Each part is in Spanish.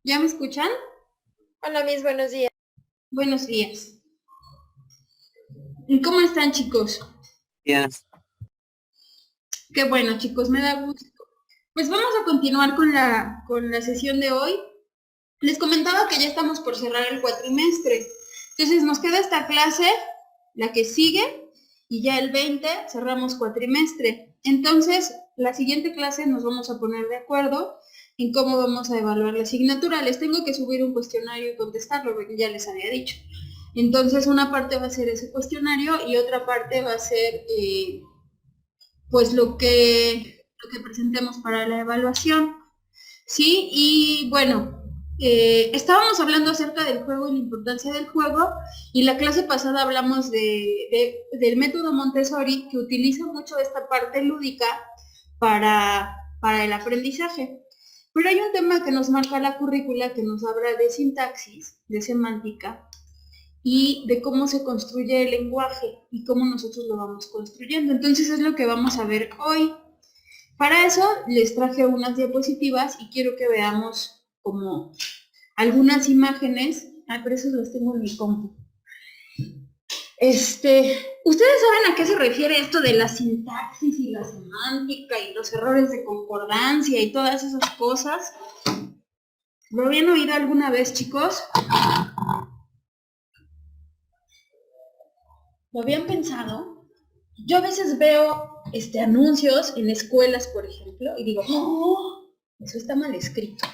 ¿Ya me escuchan? Hola, mis buenos días. Buenos días. ¿Y cómo están, chicos? Bien, Qué bueno, chicos, me da gusto. Pues vamos a continuar con la sesión de hoy. Les comentaba que ya estamos por cerrar el cuatrimestre. Entonces nos queda esta clase, la que sigue, y ya el 20 cerramos cuatrimestre. Entonces, la siguiente clase nos vamos a poner de acuerdo en cómo vamos a evaluar la asignatura. Les tengo que subir un cuestionario y contestarlo, porque ya les había dicho. Entonces, una parte va a ser ese cuestionario y otra parte va a ser, pues, lo que presentemos para la evaluación. Sí, y bueno, estábamos hablando acerca del juego y la importancia del juego, y la clase pasada hablamos del método Montessori, que utiliza mucho esta parte lúdica para el aprendizaje. Pero hay un tema que nos marca la currícula, que nos habla de sintaxis, de semántica, y de cómo se construye el lenguaje y cómo nosotros lo vamos construyendo. Entonces es lo que vamos a ver hoy. Para eso les traje unas diapositivas y quiero que veamos como algunas imágenes. Ah, pero eso las tengo en mi compu. ¿Ustedes saben a qué se refiere esto de la sintaxis y la semántica y los errores de concordancia y todas esas cosas? ¿Lo habían oído alguna vez, chicos? ¿Lo habían pensado? Yo a veces veo anuncios en escuelas, por ejemplo, y digo, ¡oh! Eso está mal escrito.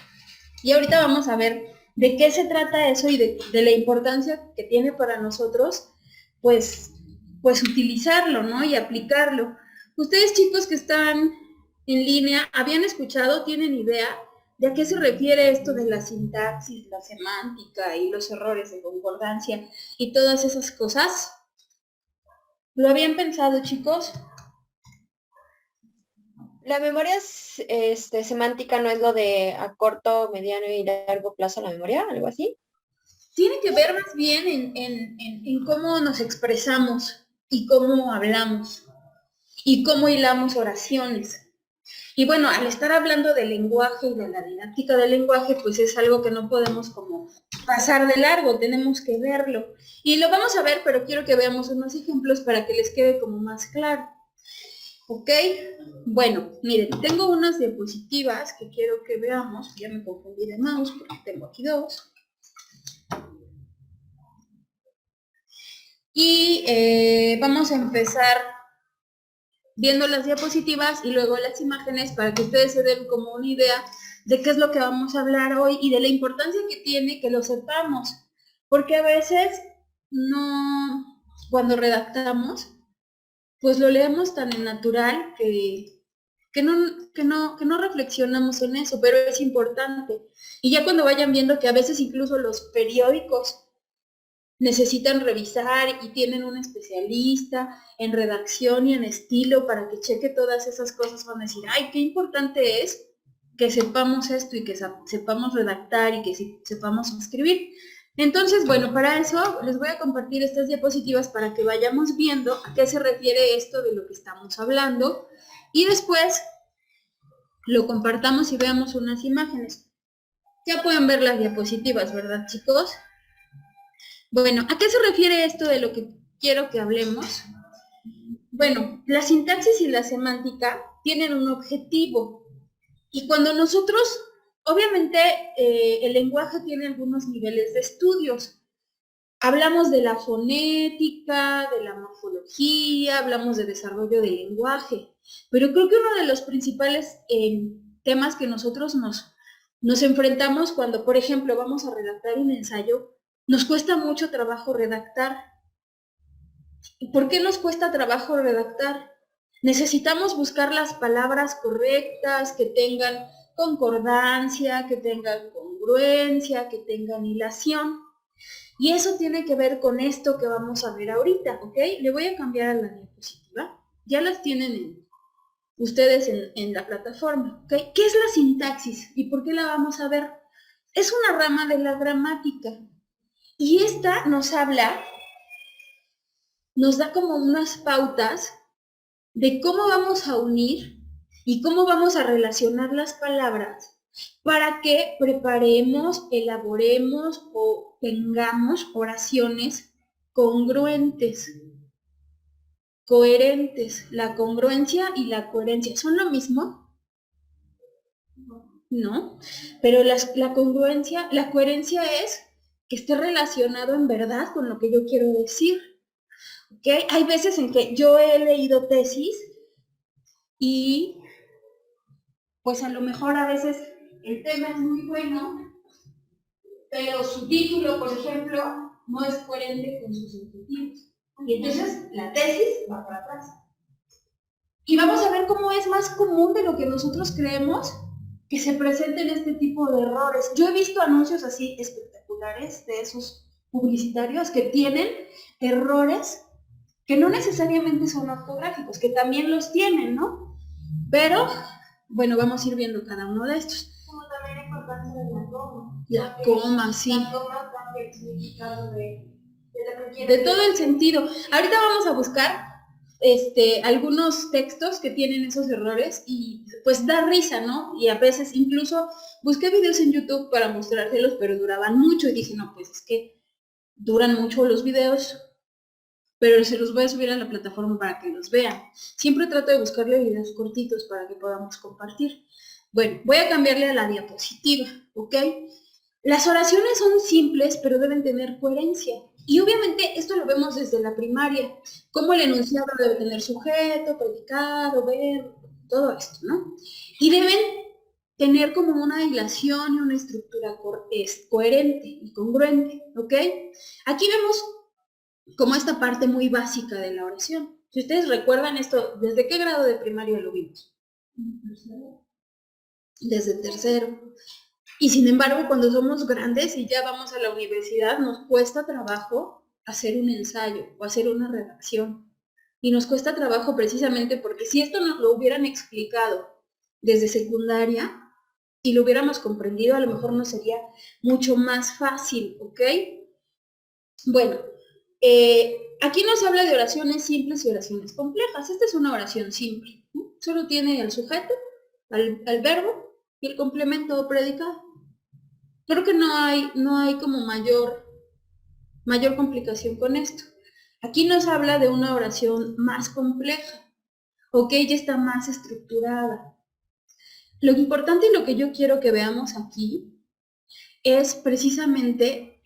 Y ahorita vamos a ver de qué se trata eso y de la importancia que tiene para nosotros, pues, pues utilizarlo, ¿no? Y aplicarlo. Ustedes, chicos que están en línea, ¿habían escuchado, tienen idea de a qué se refiere esto de la sintaxis, la semántica y los errores de concordancia y todas esas cosas? ¿Lo habían pensado, chicos? La memoria semántica no es lo de a corto, mediano y largo plazo la memoria, algo así. Tiene que ver más bien en cómo nos expresamos y cómo hablamos y cómo hilamos oraciones. Y bueno, al estar hablando del lenguaje y de la didáctica del lenguaje, pues es algo que no podemos como pasar de largo, tenemos que verlo. Y lo vamos a ver, pero quiero que veamos unos ejemplos para que les quede como más claro. ¿Ok? Bueno, miren, tengo unas diapositivas que quiero que veamos. Ya me confundí de mouse porque tengo aquí dos. Y vamos a empezar viendo las diapositivas y luego las imágenes para que ustedes se den como una idea de qué es lo que vamos a hablar hoy y de la importancia que tiene que lo sepamos. Porque a veces no, cuando redactamos, pues lo leemos tan en natural que no reflexionamos en eso, pero es importante. Y ya cuando vayan viendo que a veces incluso los periódicos necesitan revisar y tienen un especialista en redacción y en estilo para que cheque todas esas cosas, van a decir, ay, qué importante es que sepamos esto y que sepamos redactar y que sepamos escribir. Entonces, bueno, para eso les voy a compartir estas diapositivas para que vayamos viendo a qué se refiere esto de lo que estamos hablando y después lo compartamos y veamos unas imágenes. Ya pueden ver las diapositivas, ¿verdad, chicos? Bueno, ¿a qué se refiere esto de lo que quiero que hablemos? Bueno, la sintaxis y la semántica tienen un objetivo. Y cuando nosotros, obviamente, el lenguaje tiene algunos niveles de estudios. Hablamos de la fonética, de la morfología, hablamos de desarrollo del lenguaje. Pero creo que uno de los principales temas que nosotros nos enfrentamos cuando, por ejemplo, vamos a redactar un ensayo, nos cuesta mucho trabajo redactar. ¿Y por qué nos cuesta trabajo redactar? Necesitamos buscar las palabras correctas, que tengan concordancia, que tengan congruencia, que tengan hilación. Y eso tiene que ver con esto que vamos a ver ahorita, ¿ok? Le voy a cambiar a la diapositiva. Ya las tienen ustedes en la plataforma, ¿ok? ¿Qué es la sintaxis y por qué la vamos a ver? Es una rama de la gramática. Y esta nos da como unas pautas de cómo vamos a unir y cómo vamos a relacionar las palabras para que preparemos, elaboremos o tengamos oraciones congruentes, coherentes. La congruencia y la coherencia, ¿son lo mismo? No, pero la congruencia, la coherencia es que esté relacionado en verdad con lo que yo quiero decir. ¿Okay? Hay veces en que yo he leído tesis y pues a lo mejor a veces el tema es muy bueno, pero su título, por ejemplo, no es coherente con sus objetivos. Y entonces la tesis va para atrás. Y vamos a ver cómo es más común de lo que nosotros creemos que se presenten este tipo de errores. Yo he visto anuncios así espectaculares de esos publicitarios que tienen errores que no necesariamente son ortográficos, que también los tienen, ¿no? Pero, bueno, vamos a ir viendo cada uno de estos. Como también la importancia de la coma. La coma, sí. La coma cambia el significado de lo que quiere. De todo el sentido. Ahorita vamos a buscar algunos textos que tienen esos errores y pues da risa, ¿no? Y a veces incluso busqué videos en YouTube para mostrárselos, pero duraban mucho y dije, no, pues es que duran mucho los videos, pero se los voy a subir a la plataforma para que los vean. Siempre trato de buscarle videos cortitos para que podamos compartir. Bueno, voy a cambiarle a la diapositiva, ¿ok? Las oraciones son simples, pero deben tener coherencia. Y obviamente esto lo vemos desde la primaria, como el enunciado debe tener sujeto, predicado, verbo, todo esto, ¿no? Y deben tener como una hilación y una estructura coherente y congruente, ¿ok? Aquí vemos como esta parte muy básica de la oración. Si ustedes recuerdan esto, ¿desde qué grado de primaria lo vimos? Desde tercero. Y sin embargo, cuando somos grandes y ya vamos a la universidad, nos cuesta trabajo hacer un ensayo o hacer una redacción. Y nos cuesta trabajo precisamente porque si esto nos lo hubieran explicado desde secundaria y lo hubiéramos comprendido, a lo mejor nos sería mucho más fácil, ¿ok? Bueno, aquí nos habla de oraciones simples y oraciones complejas. Esta es una oración simple, ¿no? Solo tiene el sujeto, al verbo y el complemento o predicado. Creo que no hay como mayor complicación con esto. Aquí nos habla de una oración más compleja, ok, ya está más estructurada. Lo importante y lo que yo quiero que veamos aquí es precisamente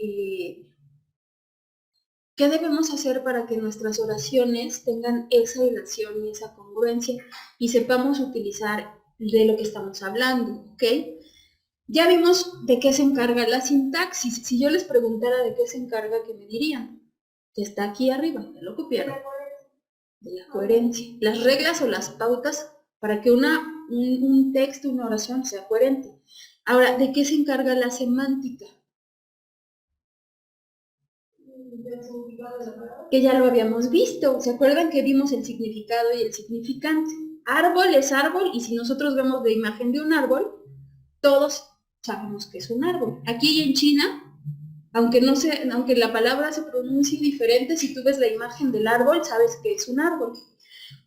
qué debemos hacer para que nuestras oraciones tengan esa hilación y esa congruencia y sepamos utilizar de lo que estamos hablando, ¿ok? Ya vimos de qué se encarga la sintaxis. Si yo les preguntara de qué se encarga, ¿qué me dirían? Que está aquí arriba, ya lo copiaron. De la coherencia. Las reglas o las pautas para que un texto, una oración sea coherente. Ahora, ¿de qué se encarga la semántica? Que ya lo habíamos visto. ¿Se acuerdan que vimos el significado y el significante? Árbol es árbol y si nosotros vemos la imagen de un árbol, todos sabemos que es un árbol. Aquí en China, aunque la palabra se pronuncie diferente, si tú ves la imagen del árbol, sabes que es un árbol.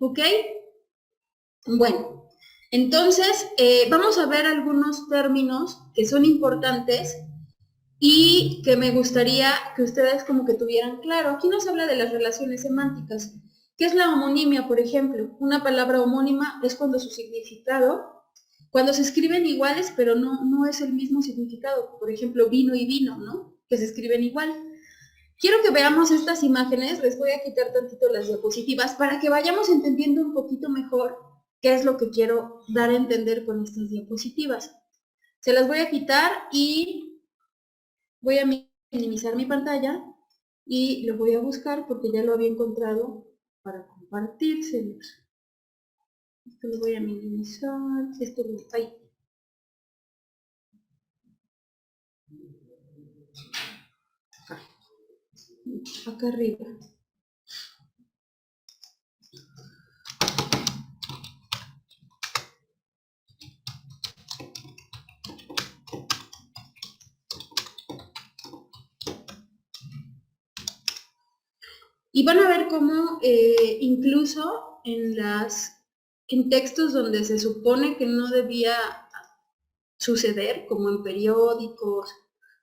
¿Ok? Bueno, entonces vamos a ver algunos términos que son importantes y que me gustaría que ustedes como que tuvieran claro. Aquí nos habla de las relaciones semánticas. ¿Qué es la homonimia, por ejemplo? Una palabra homónima es cuando su significado, cuando se escriben iguales, pero no es el mismo significado. Por ejemplo, vino y vino, ¿no? Que se escriben igual. Quiero que veamos estas imágenes, les voy a quitar tantito las diapositivas para que vayamos entendiendo un poquito mejor qué es lo que quiero dar a entender con estas diapositivas. Se las voy a quitar y voy a minimizar mi pantalla y lo voy a buscar porque ya lo había encontrado para compartírselos. Esto lo voy a minimizar, esto lo ahí. Acá arriba. Y van a ver cómo incluso en textos donde se supone que no debía suceder, como en periódicos,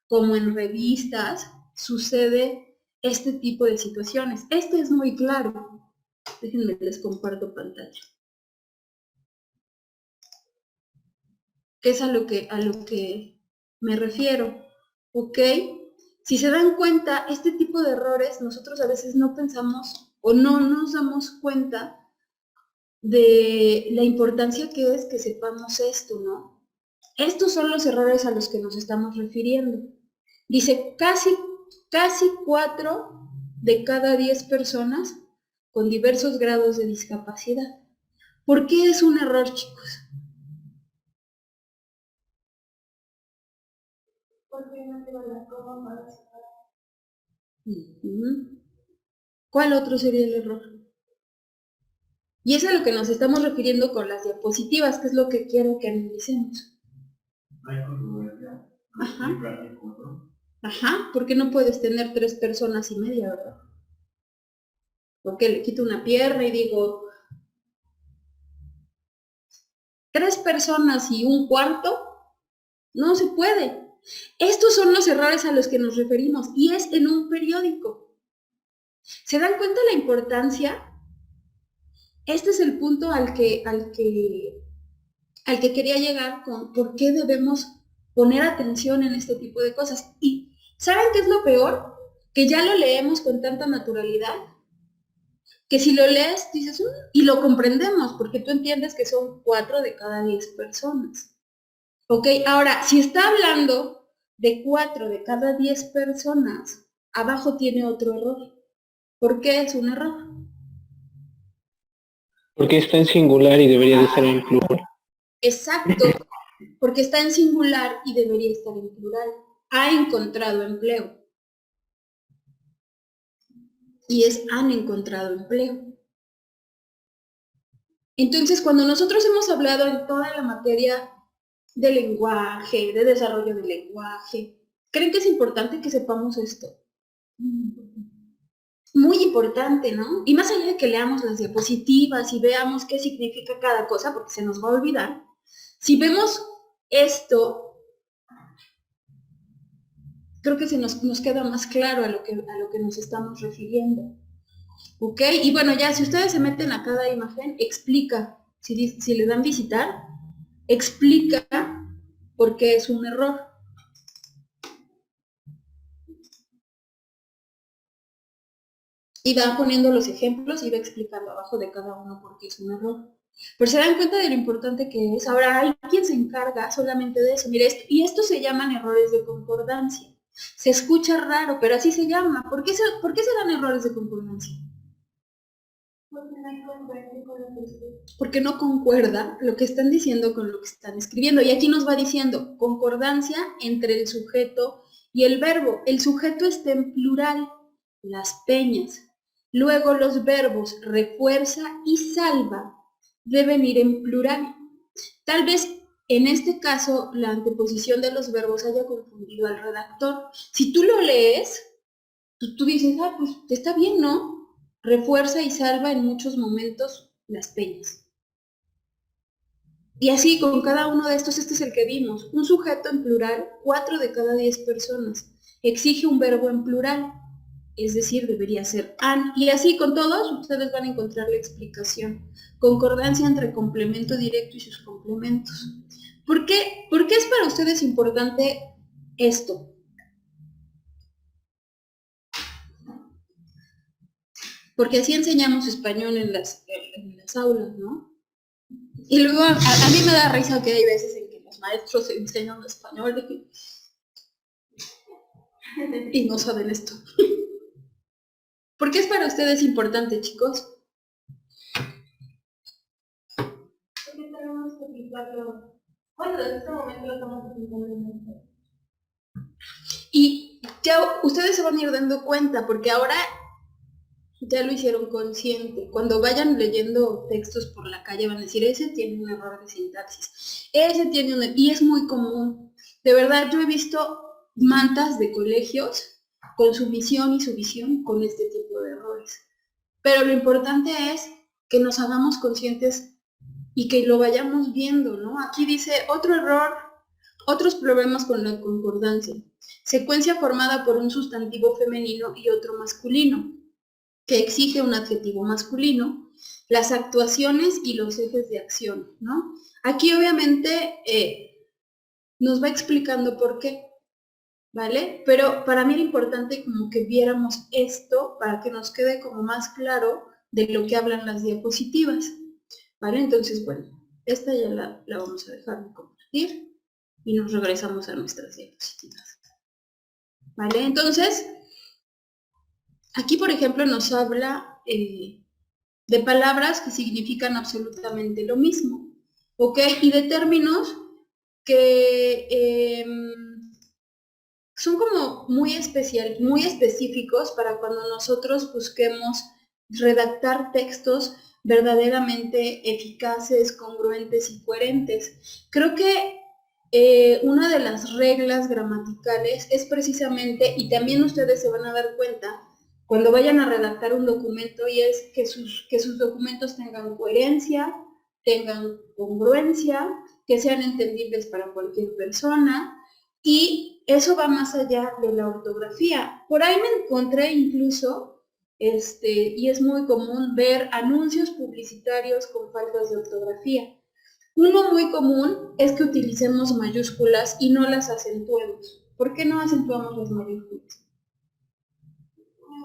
como en revistas, sucede este tipo de situaciones. Este es muy claro. Déjenme, les comparto pantalla. Que es a lo que me refiero. ¿Ok? Si se dan cuenta, este tipo de errores nosotros a veces no pensamos o no nos damos cuenta de la importancia que es que sepamos esto, ¿no? Estos son los errores a los que nos estamos refiriendo. Dice, casi 4 de cada 10 personas con diversos grados de discapacidad. ¿Por qué es un error, chicos? Porque no te la coma para ¿Cuál otro sería el error? Y es a lo que nos estamos refiriendo con las diapositivas, que es lo que quiero que analicemos. Ajá. Ajá, ¿por qué no puedes tener 3 personas y media, verdad? Porque le quito una pierna y digo, 3 personas y un cuarto, no se puede. Estos son los errores a los que nos referimos y es en un periódico. ¿Se dan cuenta la importancia? Este es el punto al que quería llegar con por qué debemos poner atención en este tipo de cosas. Y ¿saben qué es lo peor? Que ya lo leemos con tanta naturalidad, que si lo lees dices, y lo comprendemos, porque tú entiendes que son 4 de cada 10 personas. ¿Ok? Ahora, si está hablando de 4 de cada 10 personas, abajo tiene otro error. ¿Por qué es un error? Porque está en singular y debería de estar en plural. Exacto, porque está en singular y debería estar en plural. Ha encontrado empleo. Y es han encontrado empleo. Entonces, cuando nosotros hemos hablado en toda la materia de lenguaje, de desarrollo del lenguaje, ¿creen que es importante que sepamos esto? Muy importante, ¿no? Y más allá de que leamos las diapositivas y veamos qué significa cada cosa, porque se nos va a olvidar, si vemos esto, creo que se nos queda más claro a lo que nos estamos refiriendo. ¿Ok? Y bueno, ya, si ustedes se meten a cada imagen, explica, si le dan visitar, explica por qué es un error. Y va poniendo los ejemplos y va explicando abajo de cada uno por qué es un error. Pero se dan cuenta de lo importante que es. Ahora hay quien se encarga solamente de eso. Mire, esto se llaman errores de concordancia. Se escucha raro, pero así se llama. ¿Por qué se dan errores de concordancia? Porque no concuerda lo que están diciendo con lo que están escribiendo. Y aquí nos va diciendo concordancia entre el sujeto y el verbo. El sujeto está en plural, las peñas. Luego los verbos refuerza y salva deben ir en plural. Tal vez en este caso la anteposición de los verbos haya confundido al redactor. Si tú lo lees, tú dices, pues está bien, ¿no? Refuerza y salva en muchos momentos las peñas. Y así con cada uno de estos, este es el que vimos. Un sujeto en plural, 4 de cada 10 personas. Exige un verbo en plural, es decir, debería ser han. Y así con todos, ustedes van a encontrar la explicación. Concordancia entre complemento directo y sus complementos. ¿Por qué es para ustedes importante esto? Porque así enseñamos español en las aulas, ¿no? Y luego a mí me da risa que hay veces en que los maestros enseñan español y no saben esto. ¿Por qué es para ustedes importante, chicos? Porque tenemos que aplicarlo. Bueno, en este momento lo estamos aplicando. Y ya ustedes se van a ir dando cuenta, porque ahora ya lo hicieron consciente. Cuando vayan leyendo textos por la calle van a decir, ese tiene un error de sintaxis, ese tiene un... Y es muy común. De verdad, yo he visto mantas de colegios con su misión y su visión con este tipo de errores. Pero lo importante es que nos hagamos conscientes y que lo vayamos viendo, ¿no? Aquí dice otro error Otros problemas con la concordancia. Secuencia formada por un sustantivo femenino y otro masculino, que exige un adjetivo masculino, las actuaciones y los ejes de acción, ¿no? Aquí obviamente nos va explicando por qué, ¿vale? Pero para mí era importante como que viéramos esto para que nos quede como más claro de lo que hablan las diapositivas, ¿vale? Entonces, bueno, esta ya la vamos a dejar de compartir y nos regresamos a nuestras diapositivas, ¿vale? Entonces, aquí, por ejemplo, nos habla de palabras que significan absolutamente lo mismo, ¿ok? Y de términos que son como muy específicos para cuando nosotros busquemos redactar textos verdaderamente eficaces, congruentes y coherentes. Creo que una de las reglas gramaticales es precisamente, y también ustedes se van a dar cuenta, cuando vayan a redactar un documento, y es que sus documentos tengan coherencia, tengan congruencia, que sean entendibles para cualquier persona, y eso va más allá de la ortografía. Por ahí me encontré incluso, y es muy común ver anuncios publicitarios con faltas de ortografía. Uno muy común es que utilicemos mayúsculas y no las acentuemos. ¿Por qué no acentuamos las mayúsculas?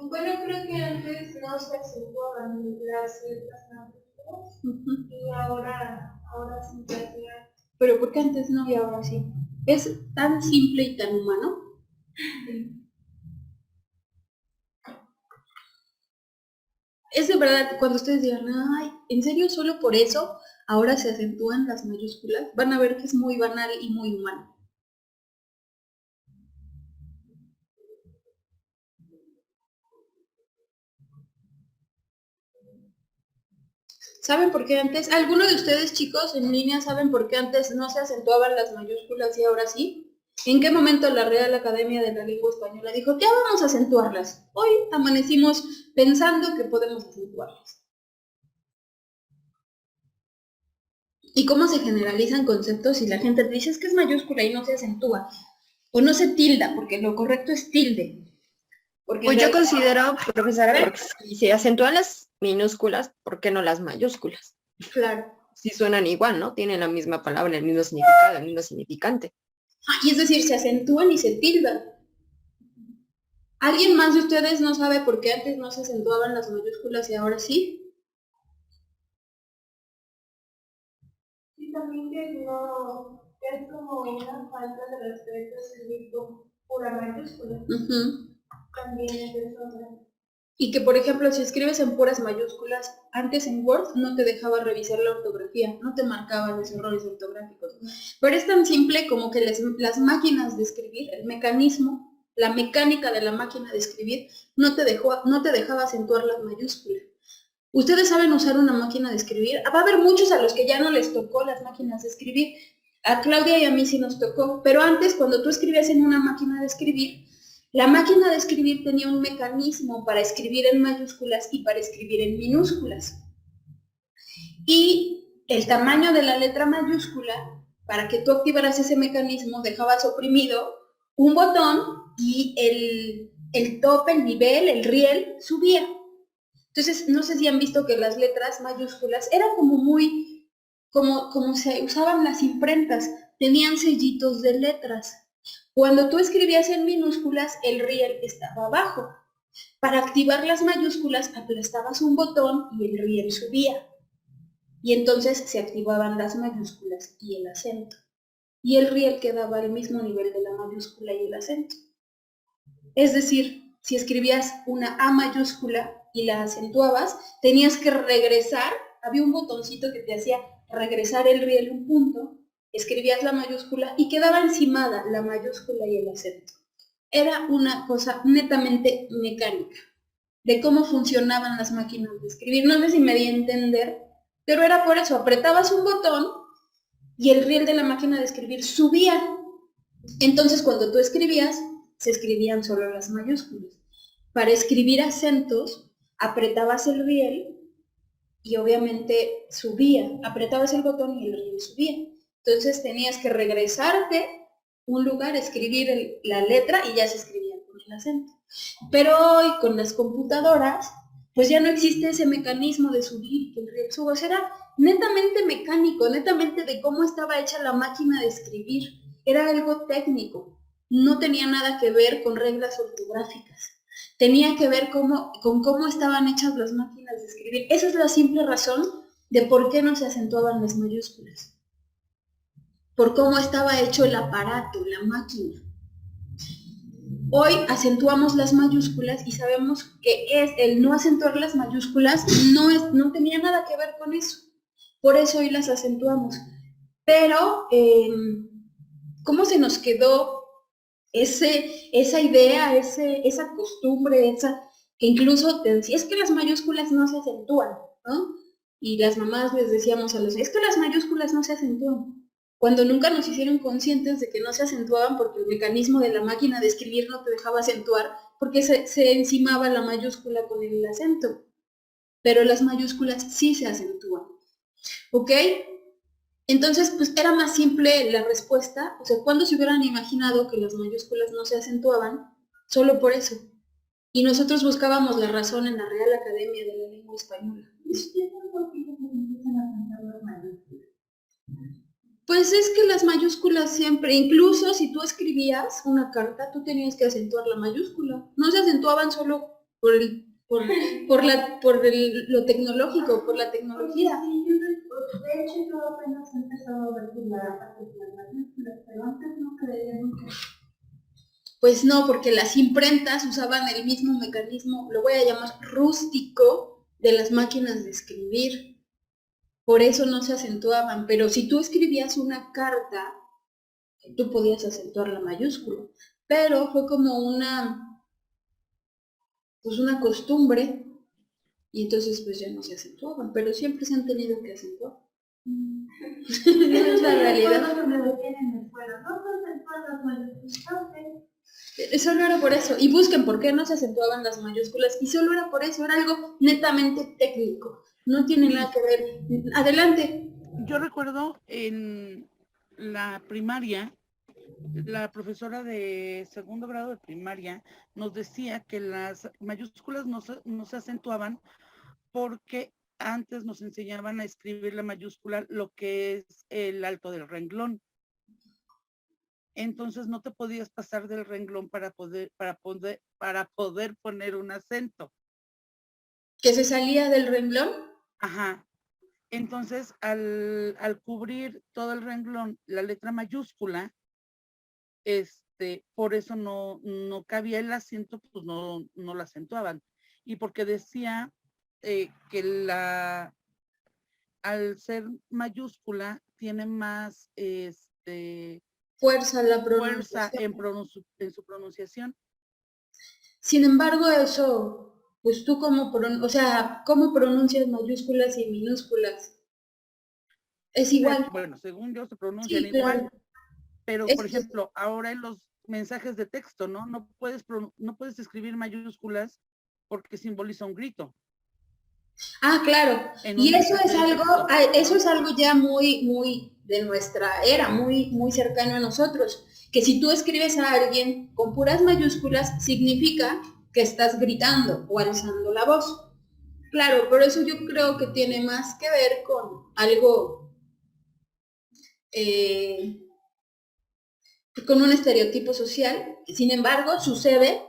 Bueno, creo que antes no se acentuaban las letras mayúsculas y ahora sí se hacía. Pero ¿por qué antes no y ahora sí? Es tan simple y tan humano. Es de verdad, cuando ustedes digan, ay, ¿en serio solo por eso ahora se acentúan las mayúsculas? Van a ver que es muy banal y muy humano. ¿Saben por qué antes? ¿Alguno de ustedes, chicos, en línea, saben por qué antes no se acentuaban las mayúsculas y ahora sí? ¿En qué momento la Real Academia de la Lengua Española dijo, ya vamos a acentuarlas? Hoy amanecimos pensando que podemos acentuarlas. ¿Y cómo se generalizan conceptos si la gente te dice es que es mayúscula y no se acentúa? O no se tilda, porque lo correcto es tilde. Porque Pues yo considero, profesora, porque si se acentúan las minúsculas, ¿por qué no las mayúsculas? Claro. Si suenan igual, ¿no? Tienen la misma palabra, el mismo significado, el mismo significante. Y es decir, se acentúan y se tildan. ¿Alguien más de ustedes no sabe por qué antes no se acentuaban las mayúsculas y ahora sí? Sí, también que no, es como una falta de respeto escribir con pura mayúscula. También es eso. Y que, por ejemplo, si escribes en puras mayúsculas, antes en Word no te dejaba revisar la ortografía, no te marcaba los errores ortográficos. Pero es tan simple como que las máquinas de escribir, el mecanismo, la mecánica de la máquina de escribir, no te dejaba acentuar las mayúsculas. ¿Ustedes saben usar una máquina de escribir? Va a haber muchos a los que ya no les tocó las máquinas de escribir. A Claudia y a mí sí nos tocó. Pero antes, cuando tú escribías en una máquina de escribir, la máquina de escribir tenía un mecanismo para escribir en mayúsculas y para escribir en minúsculas. Y el tamaño de la letra mayúscula, para que tú activaras ese mecanismo, dejabas oprimido un botón y el tope, el nivel, el riel, subía. Entonces, no sé si han visto que las letras mayúsculas eran como muy, como se usaban las imprentas, tenían sellitos de letras. Cuando tú escribías en minúsculas, el riel estaba abajo. Para activar las mayúsculas, aplastabas un botón y el riel subía. Y entonces se activaban las mayúsculas y el acento. Y el riel quedaba al mismo nivel de la mayúscula y el acento. Es decir, si escribías una A mayúscula y la acentuabas, tenías que regresar, había un botoncito que te hacía regresar el riel un punto, escribías la mayúscula y quedaba encimada la mayúscula y el acento. Era una cosa netamente mecánica, de cómo funcionaban las máquinas de escribir. No sé si me di a entender, pero era por eso, apretabas un botón y el riel de la máquina de escribir subía. Entonces, cuando tú escribías, se escribían solo las mayúsculas. Para escribir acentos, apretabas el riel y obviamente subía. Apretabas el botón y el riel subía. Entonces tenías que regresarte un lugar, escribir la letra y ya se escribía con el acento. Pero hoy con las computadoras, pues ya no existe ese mecanismo de subir, el riexubo, o sea, era netamente mecánico, netamente de cómo estaba hecha la máquina de escribir, era algo técnico, no tenía nada que ver con reglas ortográficas, tenía que ver con cómo estaban hechas las máquinas de escribir. Esa es la simple razón de por qué no se acentuaban las mayúsculas, por cómo estaba hecho el aparato, la máquina. Hoy acentuamos las mayúsculas y sabemos que el no acentuar las mayúsculas no tenía nada que ver con eso. Por eso hoy las acentuamos. Pero, ¿cómo se nos quedó esa idea, esa costumbre, que incluso te decía, es que las mayúsculas no se acentúan, ¿no? Y las mamás les decíamos a los, es que las mayúsculas no se acentúan. Cuando nunca nos hicieron conscientes de que no se acentuaban porque el mecanismo de la máquina de escribir no te dejaba acentuar, porque se encimaba la mayúscula con el acento. Pero las mayúsculas sí se acentúan. ¿Ok? Entonces, pues era más simple la respuesta. O sea, ¿cuándo se hubieran imaginado que las mayúsculas no se acentuaban? Solo por eso. Y nosotros buscábamos la razón en la Real Academia de la Lengua Española. Pues es que las mayúsculas siempre, incluso si tú escribías una carta, tú tenías que acentuar la mayúscula. No se acentuaban solo por lo tecnológico, por la tecnología. De hecho, yo apenas he empezado a ver las mayúsculas, pero antes no creía nunca. Pues no, porque las imprentas usaban el mismo mecanismo, lo voy a llamar rústico, de las máquinas de escribir. Por eso no se acentuaban, pero si tú escribías una carta, tú podías acentuar la mayúscula. Pero fue como una costumbre, y entonces pues ya no se acentuaban, pero siempre se han tenido que acentuar. Esa es la realidad. Solo era por eso. Y busquen por qué no se acentuaban las mayúsculas. Y solo era por eso. Era algo netamente técnico. No tiene nada que ver. Adelante. Yo recuerdo en la primaria, la profesora de segundo grado de primaria nos decía que las mayúsculas no se acentuaban porque antes nos enseñaban a escribir la mayúscula lo que es el alto del renglón. Entonces no te podías pasar del renglón para poder poner un acento. ¿Que se salía del renglón? Ajá. Entonces, al cubrir todo el renglón, la letra mayúscula, por eso no cabía el acento, pues no la acentuaban. Y porque decía que al ser mayúscula tiene más fuerza en su pronunciación. Sin embargo, eso, pues tú ¿cómo pronuncias mayúsculas y minúsculas? Es igual. Bueno, según yo se pronuncian Sí, igual. claro. Pero, por ejemplo, ahora en los mensajes de texto, ¿no? No puedes escribir mayúsculas porque simboliza un grito. Ah, claro. Y eso es algo ya muy, muy de nuestra era, muy, muy cercano a nosotros. Que si tú escribes a alguien con puras mayúsculas, significa que estás gritando o alzando la voz. Claro, pero eso yo creo que tiene más que ver con algo, con un estereotipo social. Sin embargo, sucede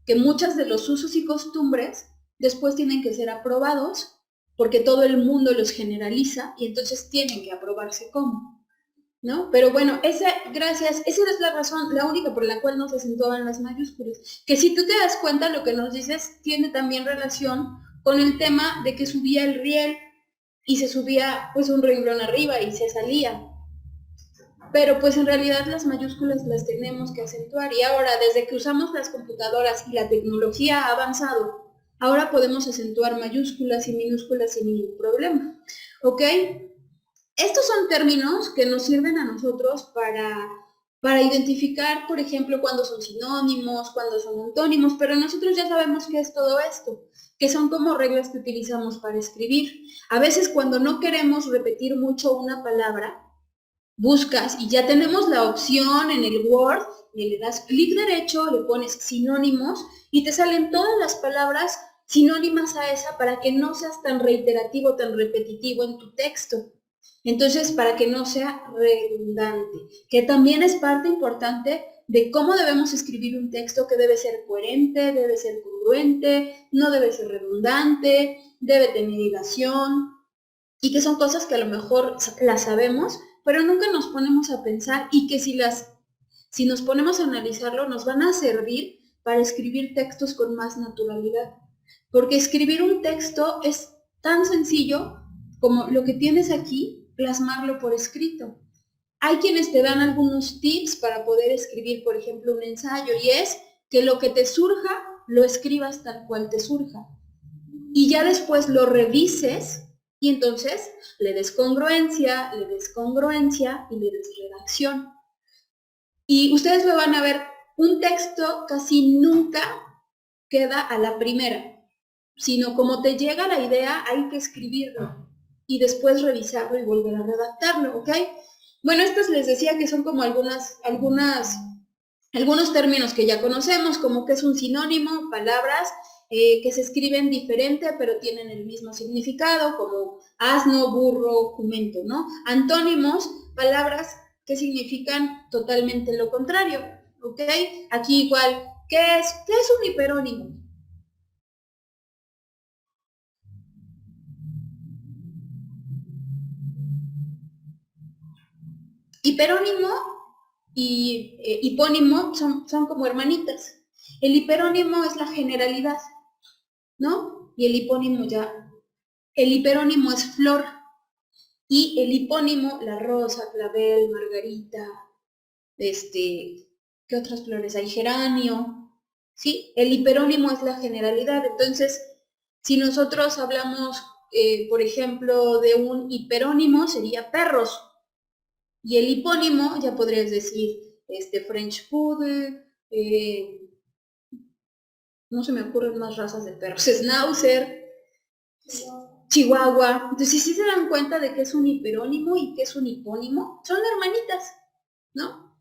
que muchos de los usos y costumbres después tienen que ser aprobados porque todo el mundo los generaliza y entonces tienen que aprobarse como, ¿no? Pero bueno, esa es la razón, la única por la cual no se acentuaban las mayúsculas. Que si tú te das cuenta, lo que nos dices tiene también relación con el tema de que subía el riel y se subía pues un renglón arriba y se salía. Pero pues en realidad las mayúsculas las tenemos que acentuar y ahora desde que usamos las computadoras y la tecnología ha avanzado, ahora podemos acentuar mayúsculas y minúsculas sin ningún problema, ¿ok? Estos son términos que nos sirven a nosotros para identificar, por ejemplo, cuándo son sinónimos, cuándo son antónimos, pero nosotros ya sabemos qué es todo esto, que son como reglas que utilizamos para escribir. A veces cuando no queremos repetir mucho una palabra, buscas y ya tenemos la opción en el Word, y le das clic derecho, le pones sinónimos y te salen todas las palabras sinónimas a esa para que no seas tan reiterativo, tan repetitivo en tu texto. Entonces, para que no sea redundante, que también es parte importante de cómo debemos escribir un texto, que debe ser coherente, debe ser congruente, no debe ser redundante, debe tener hilación, y que son cosas que a lo mejor las sabemos, pero nunca nos ponemos a pensar y que si nos ponemos a analizarlo nos van a servir para escribir textos con más naturalidad. Porque escribir un texto es tan sencillo como lo que tienes aquí, plasmarlo por escrito. Hay quienes te dan algunos tips para poder escribir, por ejemplo, un ensayo, y es que lo que te surja, lo escribas tal cual te surja. Y ya después lo revises y entonces le des congruencia y le des redacción. Y ustedes lo van a ver, un texto casi nunca queda a la primera, sino como te llega la idea, hay que escribirlo y después revisarlo y volver a redactarlo, ¿ok? Bueno, estos les decía que son como algunos términos que ya conocemos, como que es un sinónimo, palabras que se escriben diferente, pero tienen el mismo significado, como asno, burro, jumento, ¿no? Antónimos, palabras que significan totalmente lo contrario, ¿ok? Aquí igual, ¿qué es un hiperónimo? Hiperónimo y hipónimo son como hermanitas. El hiperónimo es la generalidad, ¿no? Y el hipónimo el hiperónimo es flor, y el hipónimo, la rosa, clavel, margarita, ¿qué otras flores hay? Geranio, ¿sí? El hiperónimo es la generalidad. Entonces, si nosotros hablamos, por ejemplo, de un hiperónimo, sería perros, y el hipónimo, ya podrías decir, French Poodle, no se me ocurren más razas de perros, Schnauzer, Chihuahua. Entonces, si se dan cuenta de que es un hiperónimo y que es un hipónimo, son hermanitas, ¿no?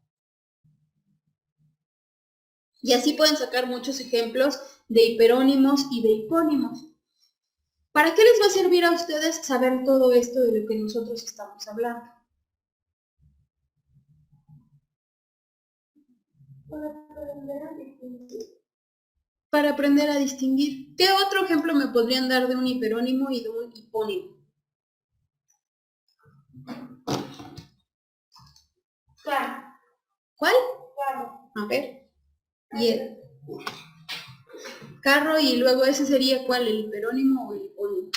Y así pueden sacar muchos ejemplos de hiperónimos y de hipónimos. ¿Para qué les va a servir a ustedes saber todo esto de lo que nosotros estamos hablando? Para aprender a distinguir. ¿Qué otro ejemplo me podrían dar de un hiperónimo y de un hipónimo? Claro. ¿Cuál? Claro. A ver. Y el carro, y luego ese sería ¿cuál? ¿El hiperónimo o el hipónimo?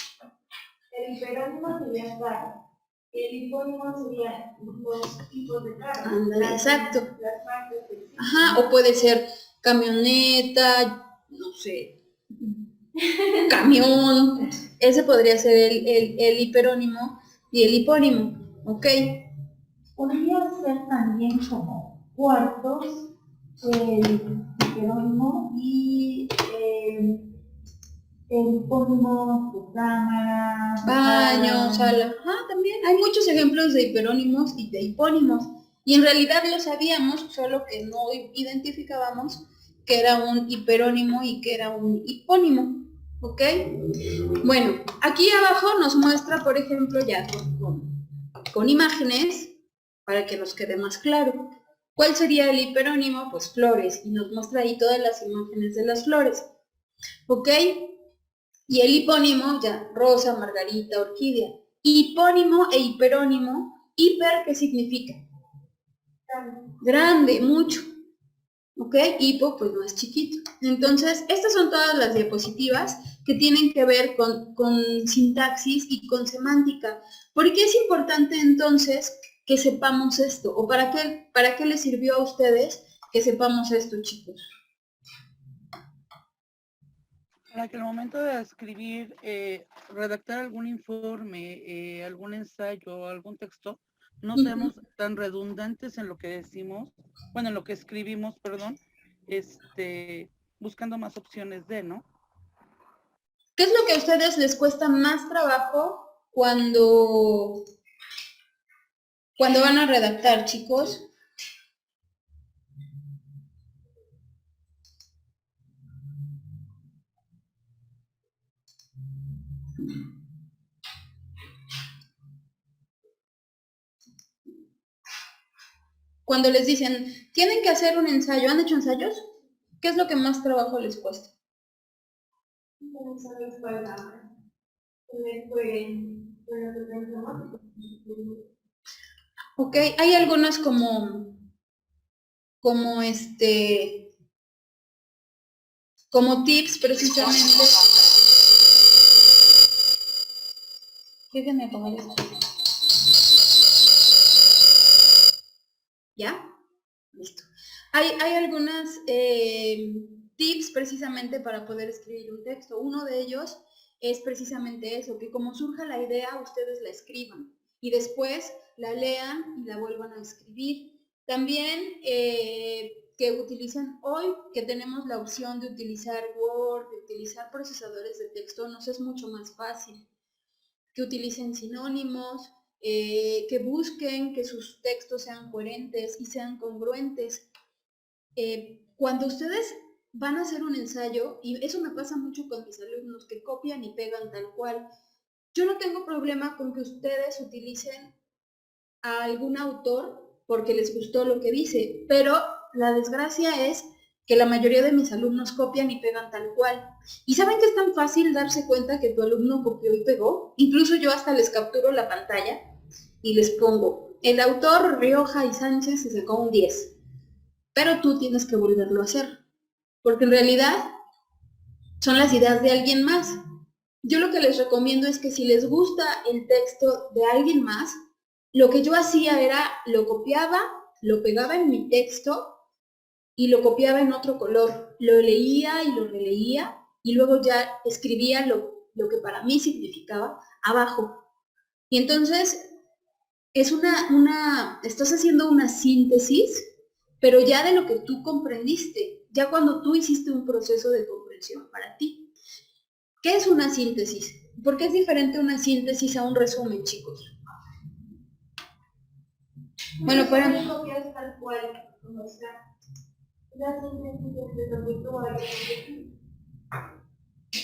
El hiperónimo sería carro. El hipónimo sería los tipos de carro. Ándale, exacto. Las marcas que existen. Ajá, o puede ser camioneta, no sé, camión. Ese podría ser el hiperónimo y el hipónimo, ¿ok? Podría ser también como cuartos, el hiperónimo y el hipónimo de cámara, Baño, sala. También hay muchos ejemplos de hiperónimos y de hipónimos. Y en realidad lo sabíamos, solo que no identificábamos que era un hiperónimo y que era un hipónimo. ¿Ok? Bueno, aquí abajo nos muestra, por ejemplo, ya con imágenes, para que nos quede más claro. ¿Cuál sería el hiperónimo? Pues flores, y nos muestra ahí todas las imágenes de las flores. ¿Ok? Y el hipónimo, ya, rosa, margarita, orquídea. Hipónimo e hiperónimo. Hiper, ¿qué significa? Grande, mucho. ¿Ok? Hipo, pues no es chiquito. Entonces, estas son todas las diapositivas que tienen que ver con sintaxis y con semántica. ¿Por qué es importante entonces que sepamos esto? ¿O para qué les sirvió a ustedes que sepamos esto, chicos? Para que al momento de escribir, redactar algún informe, algún ensayo, algún texto, no seamos tan redundantes en lo que decimos, bueno, en lo que escribimos, perdón, buscando más opciones de, ¿no? ¿Qué es lo que a ustedes les cuesta más trabajo cuando Cuando van a redactar, chicos, cuando les dicen, tienen que hacer un ensayo, ¿han hecho ensayos? ¿Qué es lo que más trabajo les cuesta? Ok, hay algunas como tips precisamente. Déjenme apagar esto. ¿Ya? Listo. Hay algunas tips precisamente para poder escribir un texto. Uno de ellos es precisamente eso, que como surja la idea, ustedes la escriban y después la lean y la vuelvan a escribir. También que utilicen hoy, que tenemos la opción de utilizar Word, de utilizar procesadores de texto, nos es mucho más fácil. Que utilicen sinónimos, que busquen que sus textos sean coherentes y sean congruentes. Cuando ustedes van a hacer un ensayo, y eso me pasa mucho con mis alumnos, que copian y pegan tal cual, yo no tengo problema con que ustedes utilicen a algún autor porque les gustó lo que dice, pero la desgracia es que la mayoría de mis alumnos copian y pegan tal cual. ¿Y saben que es tan fácil darse cuenta que tu alumno copió y pegó? Incluso yo hasta les capturo la pantalla y les pongo, el autor Rioja y Sánchez se sacó un 10, pero tú tienes que volverlo a hacer, porque en realidad son las ideas de alguien más. Yo lo que les recomiendo es que si les gusta el texto de alguien más, lo que yo hacía era, lo copiaba, lo pegaba en mi texto y lo copiaba en otro color. Lo leía y lo releía y luego ya escribía lo que para mí significaba abajo. Y entonces estás haciendo una síntesis, pero ya de lo que tú comprendiste, ya cuando tú hiciste un proceso de comprensión para ti. ¿Qué es una síntesis? ¿Por qué es diferente una síntesis a un resumen, chicos? Bueno, para...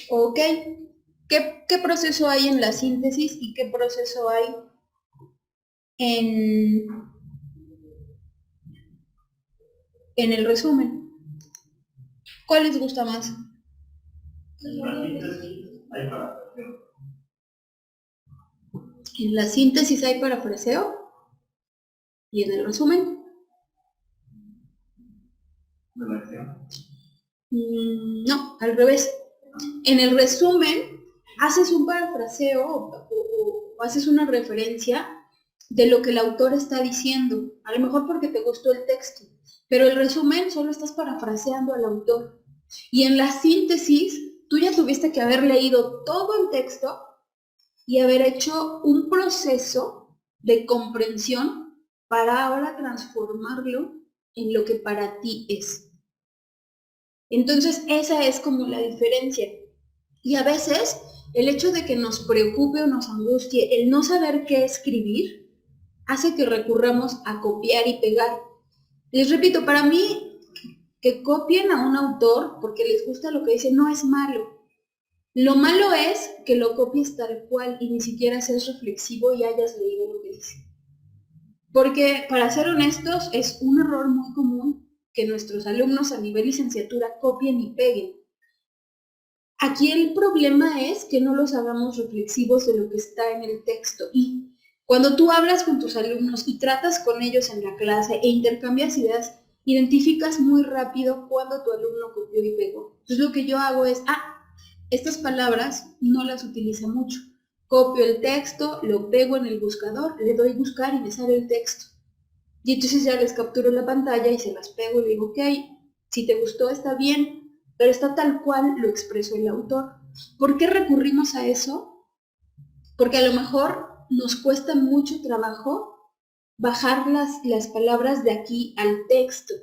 Ok. ¿Qué proceso hay en la síntesis y qué proceso hay en el resumen? ¿Cuál les gusta más? En la síntesis hay parafraseo y en el resumen. No, al revés. En el resumen haces un parafraseo o haces una referencia de lo que el autor está diciendo, a lo mejor porque te gustó el texto, pero el resumen solo estás parafraseando al autor. Y en la síntesis, tú ya tuviste que haber leído todo el texto y haber hecho un proceso de comprensión para ahora transformarlo en lo que para ti es. Entonces, esa es como la diferencia. Y a veces, el hecho de que nos preocupe o nos angustie el no saber qué escribir, hace que recurramos a copiar y pegar. Les repito, para mí, que copien a un autor porque les gusta lo que dice, no es malo. Lo malo es que lo copies tal cual y ni siquiera seas reflexivo y hayas leído lo que dice. Porque, para ser honestos, es un error muy común que nuestros alumnos a nivel licenciatura copien y peguen. Aquí el problema es que no los hagamos reflexivos de lo que está en el texto. Y cuando tú hablas con tus alumnos y tratas con ellos en la clase e intercambias ideas, identificas muy rápido cuando tu alumno copió y pegó. Entonces lo que yo hago es, estas palabras no las utiliza mucho. Copio el texto, lo pego en el buscador, le doy buscar y me sale el texto. Y entonces ya les capturo la pantalla y se las pego y le digo, ok, si te gustó está bien, pero está tal cual lo expresó el autor. ¿Por qué recurrimos a eso? Porque a lo mejor nos cuesta mucho trabajo bajar las palabras de aquí al texto.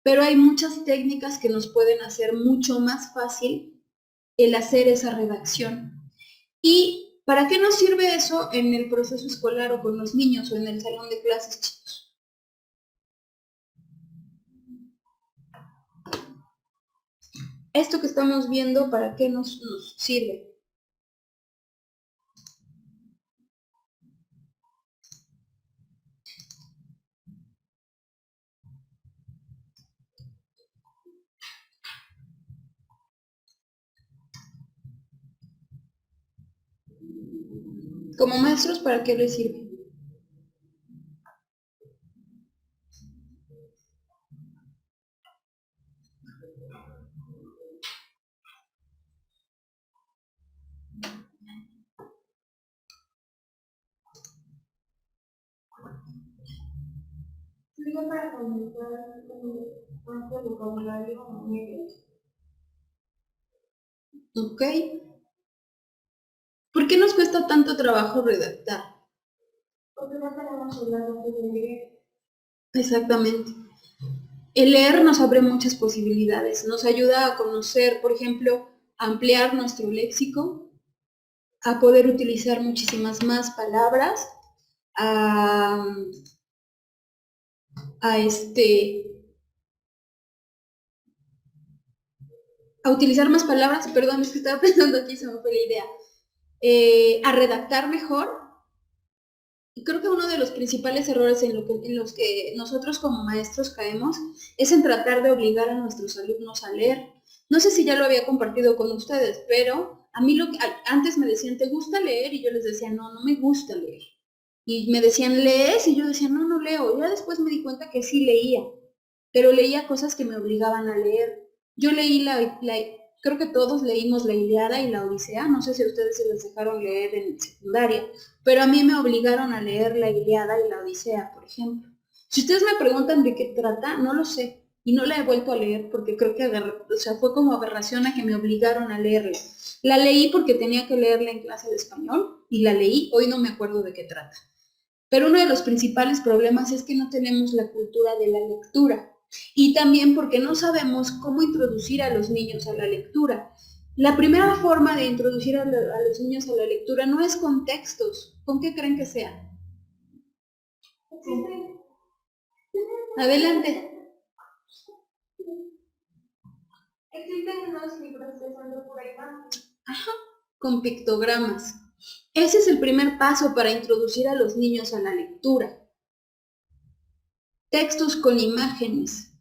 Pero hay muchas técnicas que nos pueden hacer mucho más fácil el hacer esa redacción. Y ¿Para qué nos sirve eso en el proceso escolar o con los niños o en el salón de clases, chicos? Esto que estamos viendo, ¿para qué nos sirve? Como maestros, ¿para qué les sirve? Sirve para comunicar más de vocabulario a niños. ¿Ok? ¿Por qué nos cuesta tanto trabajo redactar? Porque no tenemos hablado de inglés. Exactamente. El leer nos abre muchas posibilidades, nos ayuda a conocer, por ejemplo, a ampliar nuestro léxico, a poder utilizar muchísimas más palabras, a utilizar más palabras, perdón, es que estaba pensando aquí, se me fue la idea, a redactar mejor. Y creo que uno de los principales errores en los que nosotros como maestros caemos es en tratar de obligar a nuestros alumnos a leer. No sé si ya lo había compartido con ustedes, pero a mí antes me decían, ¿te gusta leer? Y yo les decía, no, no me gusta leer. Y me decían, ¿lees? Y yo decía, no, no leo. Ya después me di cuenta que sí leía, pero leía cosas que me obligaban a leer. Yo leí creo que todos leímos la Ilíada y la Odisea, no sé si a ustedes se les dejaron leer en secundaria, pero a mí me obligaron a leer la Ilíada y la Odisea, por ejemplo. Si ustedes me preguntan de qué trata, no lo sé, y no la he vuelto a leer porque creo que fue como aberración a que me obligaron a leerla. La leí porque tenía que leerla en clase de español, y la leí, hoy no me acuerdo de qué trata. Pero uno de los principales problemas es que no tenemos la cultura de la lectura. Y también porque no sabemos cómo introducir a los niños a la lectura. La primera forma de introducir a los niños a la lectura no es con textos. ¿Con qué creen que sea? Adelante. Existen unos libros que son de pura imagen. Ajá, con pictogramas. Ese es el primer paso para introducir a los niños a la lectura. Textos con imágenes.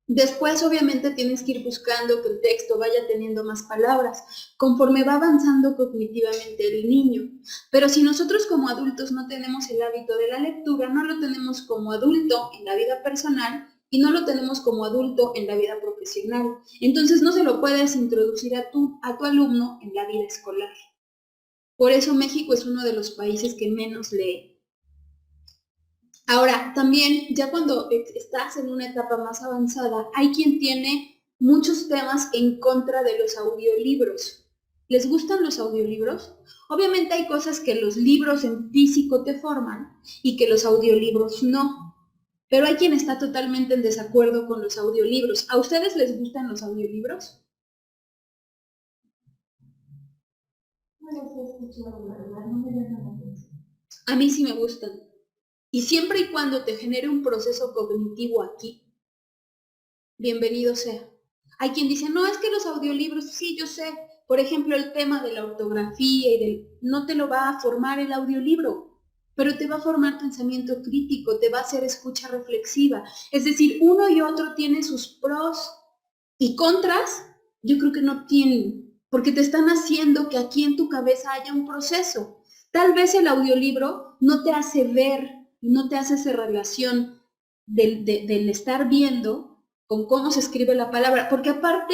Después, obviamente, tienes que ir buscando que el texto vaya teniendo más palabras, conforme va avanzando cognitivamente el niño. Pero si nosotros como adultos no tenemos el hábito de la lectura, no lo tenemos como adulto en la vida personal y no lo tenemos como adulto en la vida profesional. Entonces no se lo puedes introducir a tu alumno en la vida escolar. Por eso México es uno de los países que menos lee. Ahora, también ya cuando estás en una etapa más avanzada, hay quien tiene muchos temas en contra de los audiolibros. ¿Les gustan los audiolibros? Obviamente hay cosas que los libros en físico te forman y que los audiolibros no. Pero hay quien está totalmente en desacuerdo con los audiolibros. ¿A ustedes les gustan los audiolibros? A mí sí me gustan. Y siempre y cuando te genere un proceso cognitivo aquí, bienvenido sea. Hay quien dice, no, es que los audiolibros, sí, yo sé, por ejemplo, el tema de la ortografía no te lo va a formar el audiolibro, pero te va a formar pensamiento crítico, te va a hacer escucha reflexiva. Es decir, uno y otro tienen sus pros y contras, yo creo que no tienen, porque te están haciendo que aquí en tu cabeza haya un proceso. Tal vez el audiolibro no te hace ver, no te hace esa relación del estar viendo con cómo se escribe la palabra, porque aparte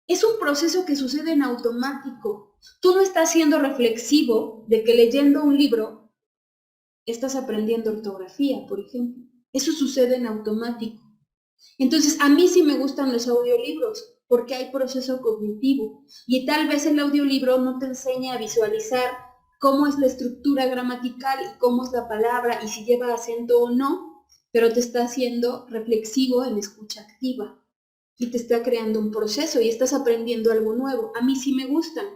es un proceso que sucede en automático. Tú no estás siendo reflexivo de que leyendo un libro estás aprendiendo ortografía, por ejemplo. Eso sucede en automático. Entonces, a mí sí me gustan los audiolibros porque hay proceso cognitivo y tal vez el audiolibro no te enseña a visualizar cómo es la estructura gramatical y cómo es la palabra y si lleva acento o no, pero te está haciendo reflexivo en escucha activa y te está creando un proceso y estás aprendiendo algo nuevo. A mí sí me gustan.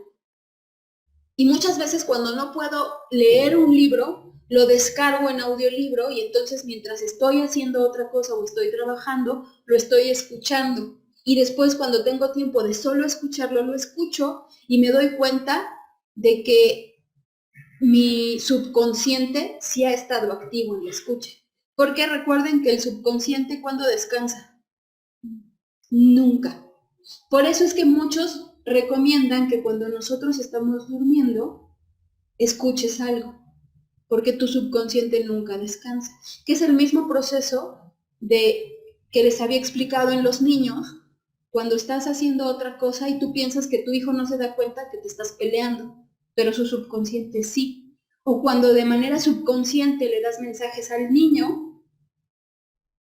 Y muchas veces cuando no puedo leer un libro, lo descargo en audiolibro y entonces mientras estoy haciendo otra cosa o estoy trabajando, lo estoy escuchando. Y después cuando tengo tiempo de solo escucharlo, lo escucho y me doy cuenta de que mi subconsciente sí ha estado activo en la escucha. Porque recuerden que el subconsciente, ¿cuándo descansa? Nunca. Por eso es que muchos recomiendan que cuando nosotros estamos durmiendo, escuches algo, porque tu subconsciente nunca descansa, que es el mismo proceso de que les había explicado en los niños, cuando estás haciendo otra cosa y tú piensas que tu hijo no se da cuenta que te estás peleando, pero su subconsciente sí. O cuando de manera subconsciente le das mensajes al niño,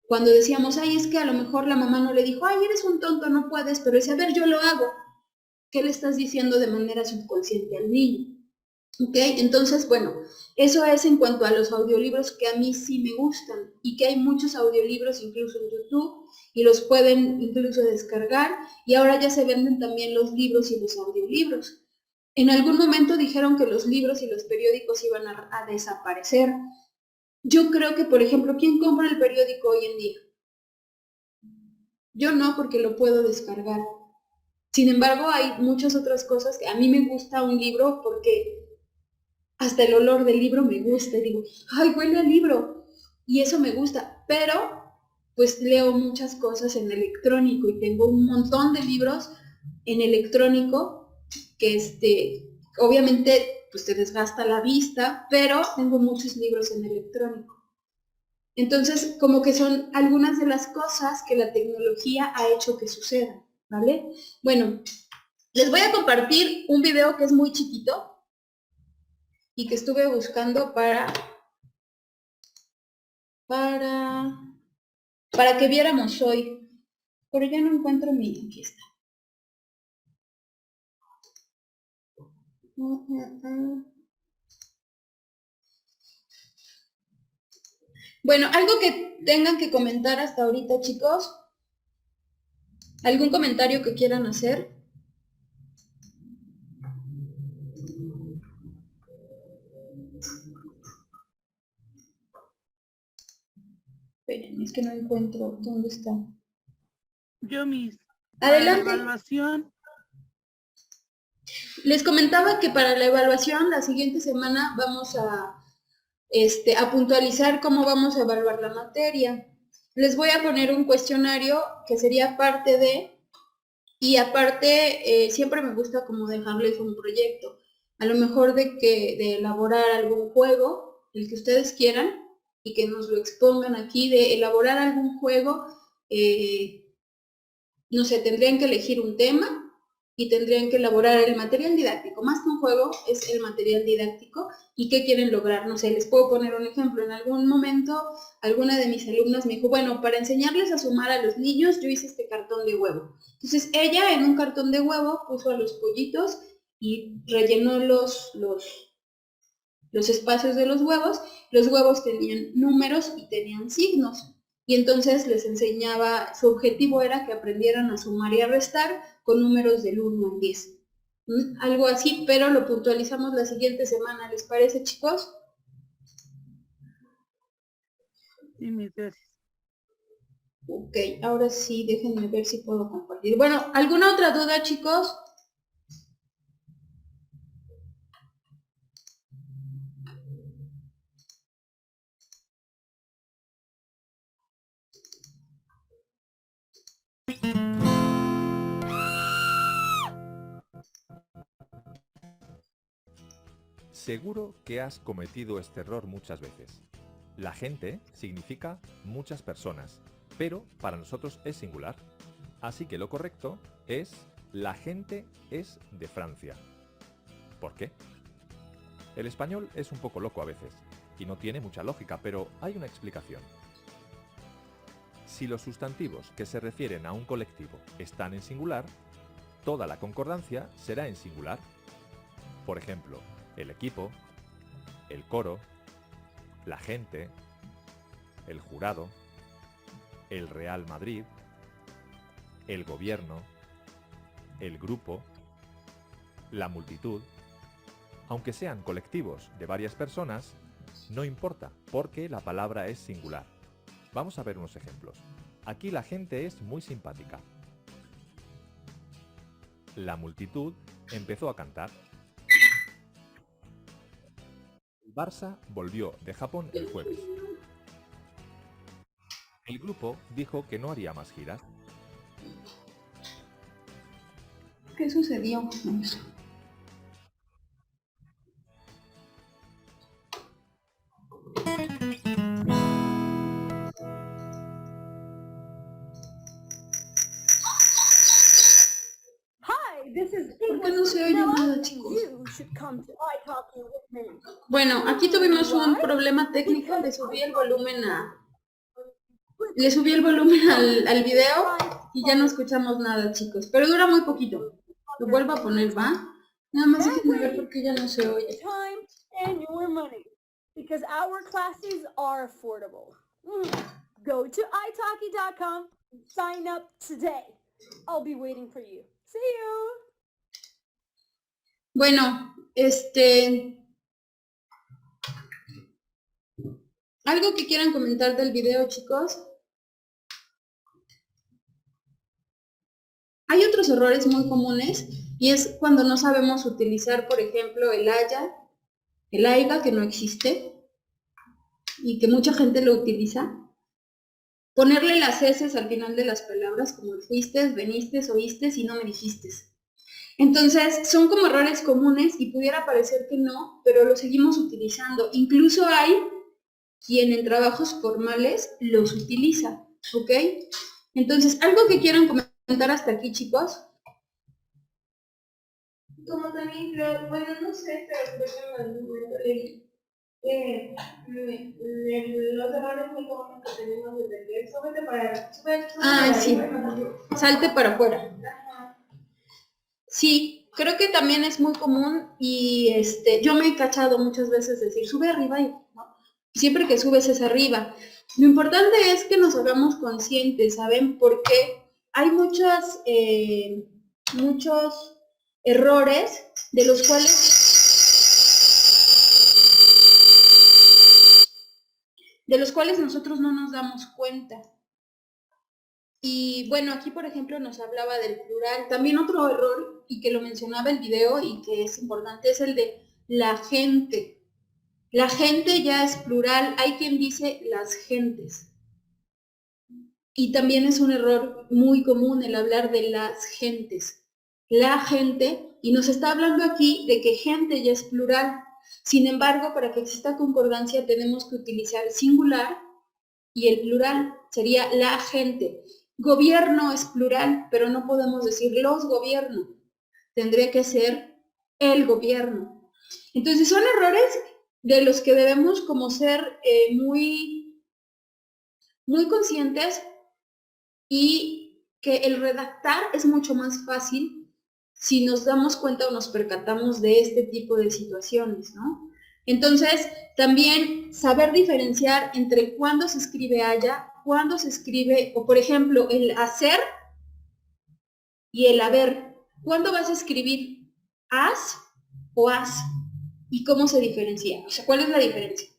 cuando decíamos, ay, es que a lo mejor la mamá no le dijo, ay, eres un tonto, no puedes, pero dice, a ver, yo lo hago. ¿Qué le estás diciendo de manera subconsciente al niño? ¿Ok? Entonces, bueno, eso es en cuanto a los audiolibros que a mí sí me gustan y que hay muchos audiolibros incluso en YouTube y los pueden incluso descargar y ahora ya se venden también los libros y los audiolibros. En algún momento dijeron que los libros y los periódicos iban a desaparecer. Yo creo que, por ejemplo, ¿quién compra el periódico hoy en día? Yo no, porque lo puedo descargar. Sin embargo, hay muchas otras cosas que a mí me gusta un libro porque hasta el olor del libro me gusta y digo, ay, huele al libro. Y eso me gusta, pero pues leo muchas cosas en electrónico y tengo un montón de libros en electrónico que obviamente pues te desgasta la vista, pero tengo muchos libros en electrónico. Entonces, como que son algunas de las cosas que la tecnología ha hecho que sucedan, ¿vale? Bueno, les voy a compartir un video que es muy chiquito y que estuve buscando para que viéramos hoy. Pero ya no encuentro mi... Aquí está. Bueno, algo que tengan que comentar hasta ahorita, chicos. ¿Algún comentario que quieran hacer? Esperen, es que no encuentro dónde está. Yo mis... Adelante. Para la evaluación. Les comentaba que para la evaluación la siguiente semana vamos a puntualizar cómo vamos a evaluar la materia. Les voy a poner un cuestionario que sería parte de, y aparte siempre me gusta como dejarles un proyecto, a lo mejor de elaborar algún juego, el que ustedes quieran, y que nos lo expongan aquí, de elaborar algún juego, no sé, tendrían que elegir un tema y tendrían que elaborar el material didáctico. Más que un juego, es el material didáctico y qué quieren lograr. No sé, les puedo poner un ejemplo. En algún momento, alguna de mis alumnas me dijo, bueno, para enseñarles a sumar a los niños, yo hice este cartón de huevo. Entonces, ella en un cartón de huevo puso a los pollitos y rellenó los espacios de los huevos. Los huevos tenían números y tenían signos. Y entonces les enseñaba, su objetivo era que aprendieran a sumar y a restar con números del 1 al 10. Algo así, pero lo puntualizamos la siguiente semana. ¿Les parece, chicos? Sí, mis gracias. Ok, ahora sí, déjenme ver si puedo compartir. Bueno, ¿alguna otra duda, chicos? Seguro que has cometido este error muchas veces. La gente significa muchas personas, pero para nosotros es singular. Así que lo correcto es la gente es de Francia. ¿Por qué? El español es un poco loco a veces y no tiene mucha lógica, pero hay una explicación. Si los sustantivos que se refieren a un colectivo están en singular, toda la concordancia será en singular. Por ejemplo, el equipo, el coro, la gente, el jurado, el Real Madrid, el gobierno, el grupo, la multitud, Aunque sean colectivos de varias personas, no importa, porque la palabra es singular. Vamos a ver unos ejemplos. Aquí la gente es muy simpática. La multitud empezó a cantar. El Barça volvió de Japón el jueves. El grupo dijo que no haría más giras. ¿Qué sucedió? ¿Por qué no se oye nada, chicos? Bueno, aquí tuvimos un problema técnico, le subí el volumen al video y ya no escuchamos nada, chicos, pero dura muy poquito. Lo vuelvo a poner, ¿va? Nada más déjenme ver por qué ya no se oye. Because our classes are affordable. Go to italki.com and sign up today. I'll be waiting for you. See you. Bueno, ¿algo que quieran comentar del video, chicos? Hay otros errores muy comunes y es cuando no sabemos utilizar, por ejemplo, el aiga, que no existe y que mucha gente lo utiliza. Ponerle las eses al final de las palabras, como fuiste, veniste, oíste y no me dijiste. Entonces, son como errores comunes y pudiera parecer que no, pero lo seguimos utilizando. Incluso hay quien en trabajos formales los utiliza, ¿ok? Entonces, ¿algo que quieran comentar hasta aquí, chicos? Como también creo, bueno, no sé, pero creo que en algún momento leí los errores muy comunes que tenemos desde que súbete para Sí, arriba. salte para afuera. Sí, creo que también es muy común y yo me he cachado muchas veces decir, sube arriba y ¿no? Siempre que subes es arriba. Lo importante es que nos hagamos conscientes, ¿saben? Porque hay muchos errores de los cuales nosotros no nos damos cuenta. Y bueno, aquí por ejemplo nos hablaba del plural. También otro error, y que lo mencionaba el video y que es importante, es el de la gente. La gente ya es plural, hay quien dice las gentes. Y también es un error muy común el hablar de las gentes. La gente, y nos está hablando aquí de que gente ya es plural. Sin embargo, para que exista concordancia tenemos que utilizar singular y el plural sería la gente. Gobierno es plural, pero no podemos decir los gobiernos. Tendría que ser el gobierno. Entonces son errores de los que debemos como ser muy, muy conscientes y que el redactar es mucho más fácil si nos damos cuenta o nos percatamos de este tipo de situaciones, ¿no? Entonces, también saber diferenciar entre cuándo se escribe haya, cuándo se escribe, o por ejemplo, el hacer y el haber. ¿Cuándo vas a escribir has o has? ¿Y cómo se diferencia? O sea, ¿cuál es la diferencia?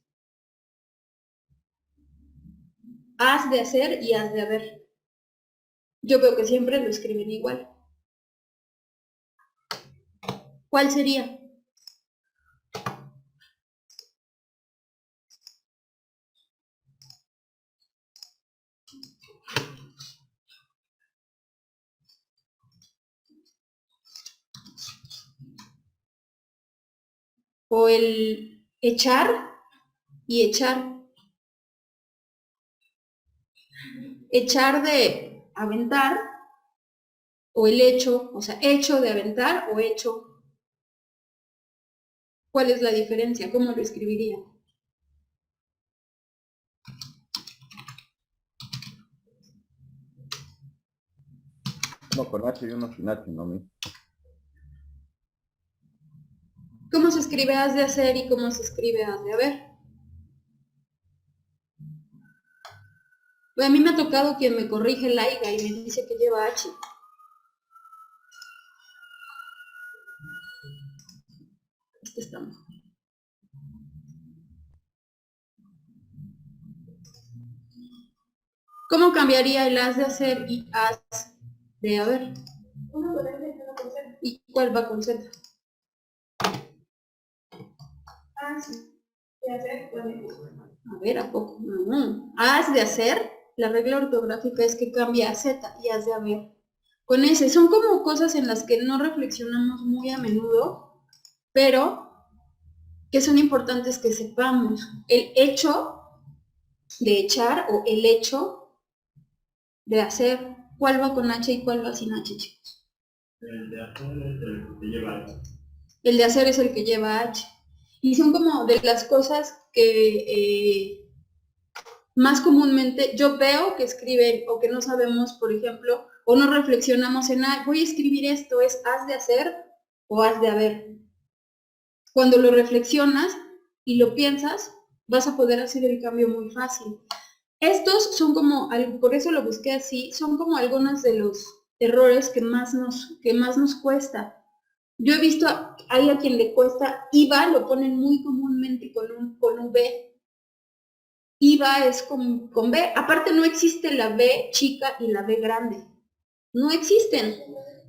Has de hacer y has de haber. Yo veo que siempre lo escriben igual. ¿Cuál sería? O el echar y echar. Echar de aventar, o el hecho, o sea, hecho de aventar o hecho. ¿Cuál es la diferencia? ¿Cómo lo escribiría? Uno con H y uno sin H, ¿no? ¿Cómo se escribe has de hacer y cómo se escribe has de haber? A mí me ha tocado quien me corrige el aiga y me dice que lleva H. Este está mejor. ¿Cómo cambiaría el has de hacer y has de haber? Uno con F y uno con Z. ¿Y cuál va con Z? Ah, sí. De hacer con F. A ver, ¿a poco? No. Has de hacer, la regla ortográfica es que cambia a Z y has de haber. Con ese, son como cosas en las que no reflexionamos muy a menudo, pero que son importantes que sepamos. El hecho de echar o el hecho de hacer, ¿cuál va con H y cuál va sin H, chicos? El de hacer es el que lleva H. El de hacer es el que lleva H. Y son como de las cosas que más comúnmente yo veo que escriben o que no sabemos, por ejemplo, o no reflexionamos en, voy a escribir esto, ¿es has de hacer o has de haber? Cuando lo reflexionas y lo piensas, vas a poder hacer el cambio muy fácil. Estos son como, por eso lo busqué así, son como algunos de los errores que más nos cuesta. Yo he visto, hay a quien le cuesta, IVA lo ponen muy comúnmente con V. IVA es con B. Aparte no existe la B chica y la B grande. No existen.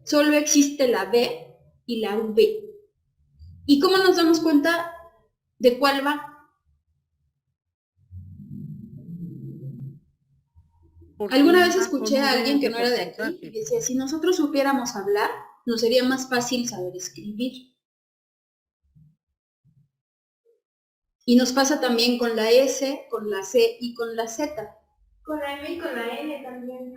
Solo existe la B y la V. ¿Y cómo nos damos cuenta de cuál va? Alguna vez escuché a alguien que no era de aquí y decía, si nosotros supiéramos hablar, nos sería más fácil saber escribir. Y nos pasa también con la S, con la C y con la Z. Con la M y con la N también.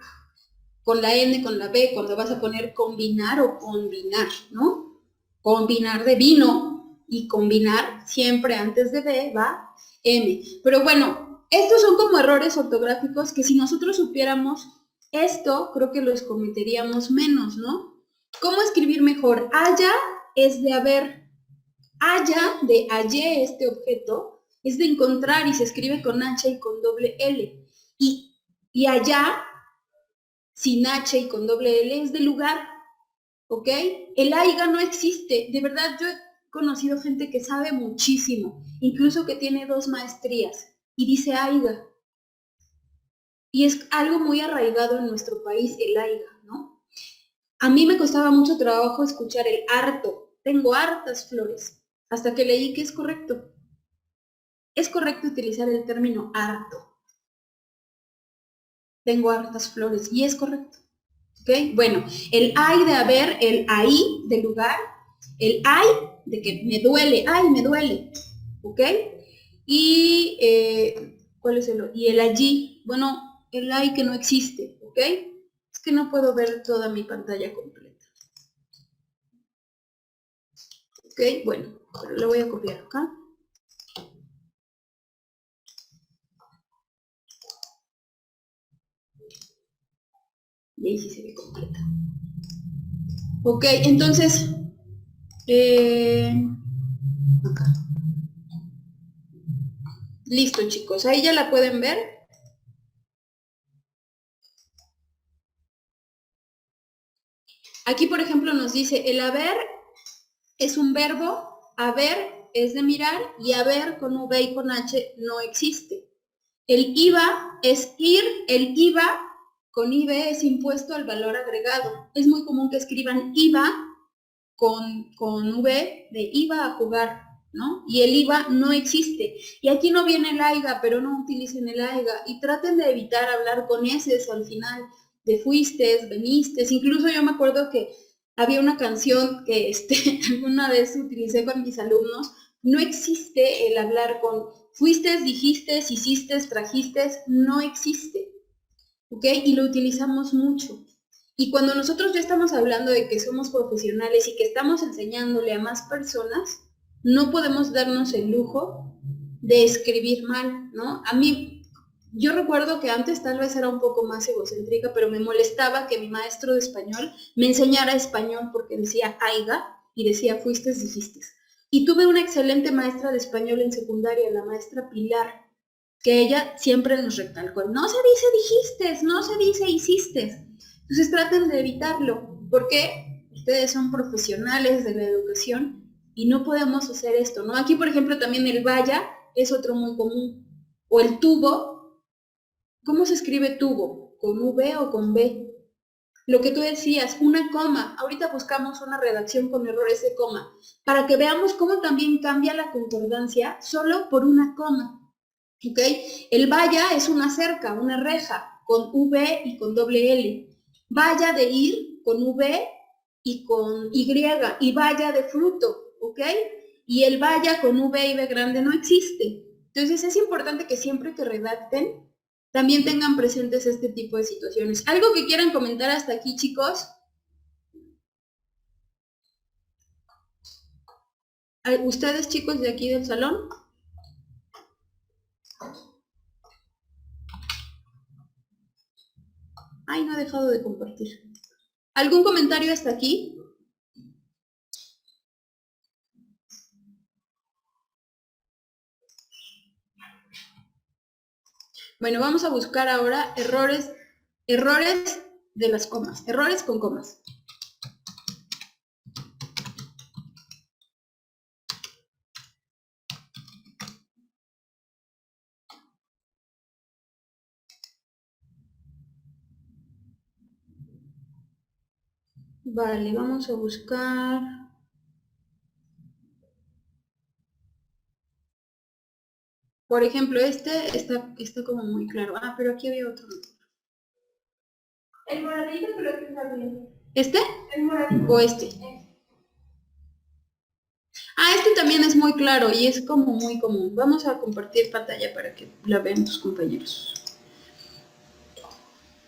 Con la N, con la B, cuando vas a poner combinar o combinar, ¿no? Combinar de vino y combinar siempre antes de B va M. Pero bueno, estos son como errores ortográficos que si nosotros supiéramos esto, creo que los cometeríamos menos, ¿no? ¿Cómo escribir mejor? Haya es de haber. Haya, de hallé este objeto, es de encontrar y se escribe con H y con doble L. Y allá, sin H y con doble L, es de lugar, ¿ok? El aiga no existe. De verdad, yo he conocido gente que sabe muchísimo, incluso que tiene 2 maestrías, y dice aiga. Y es algo muy arraigado en nuestro país, el aiga, ¿no? A mí me costaba mucho trabajo escuchar el harto. Tengo hartas flores. Hasta que leí que es correcto. Es correcto utilizar el término harto. Tengo hartas flores y es correcto. ¿Ok? Bueno, el hay de haber, el ahí de lugar, el hay de que me duele, ay, me duele. ¿Ok? Y, ¿cuál es el? Y el allí, bueno, el hay que no existe. ¿Ok? Es que no puedo ver toda mi pantalla completa. ¿Ok? Bueno, pero lo voy a copiar acá. Y ahí sí se ve completa. Ok, entonces, acá. Listo, chicos, ahí ya la pueden ver. Aquí, por ejemplo, nos dice, el haber es un verbo, haber es de mirar y haber con V y con H no existe. El IVA es ir, el IVA con IB es impuesto al valor agregado. Es muy común que escriban IVA con V de iba a jugar, ¿no? Y el IVA no existe. Y aquí no viene el AIGA, pero no utilicen el AIGA. Y traten de evitar hablar con S al final, de fuistes, venistes. Incluso yo me acuerdo que había una canción que alguna vez utilicé con mis alumnos. No existe el hablar con fuistes, dijiste, hiciste, trajiste. No existe. ¿Ok? Y lo utilizamos mucho. Y cuando nosotros ya estamos hablando de que somos profesionales y que estamos enseñándole a más personas, no podemos darnos el lujo de escribir mal, ¿no? A mí, yo recuerdo que antes tal vez era un poco más egocéntrica, pero me molestaba que mi maestro de español me enseñara español porque decía aiga y decía fuiste, dijiste. Y tuve una excelente maestra de español en secundaria, la maestra Pilar, que ella siempre nos recalcó, no se dice dijiste, no se dice hiciste. Entonces traten de evitarlo, porque ustedes son profesionales de la educación y no podemos hacer esto, ¿no? Aquí, por ejemplo, también el vaya es otro muy común. O el tubo. ¿Cómo se escribe tubo? ¿Con V o con B? Lo que tú decías, una coma. Ahorita buscamos una redacción con errores de coma, para que veamos cómo también cambia la concordancia solo por una coma. ¿Ok? El vaya es una cerca, una reja, con V y con doble L. Vaya de ir, con V y con Y, y vaya de fruto, ¿ok? Y el vaya con V y V grande no existe. Entonces es importante que siempre que redacten, también tengan presentes este tipo de situaciones. ¿Algo que quieran comentar hasta aquí, chicos? ¿Ustedes, chicos, de aquí del salón? Ay, no he dejado de compartir. ¿Algún comentario hasta aquí? Bueno, vamos a buscar ahora errores de las comas, errores con comas. Vale, vamos a buscar. Por ejemplo, este está como muy claro. Ah, pero aquí había otro. El moradito creo que está bien. ¿Este? El moradito. ¿O este? Ah, este también es muy claro y es como muy común. Vamos a compartir pantalla para que la vean tus compañeros.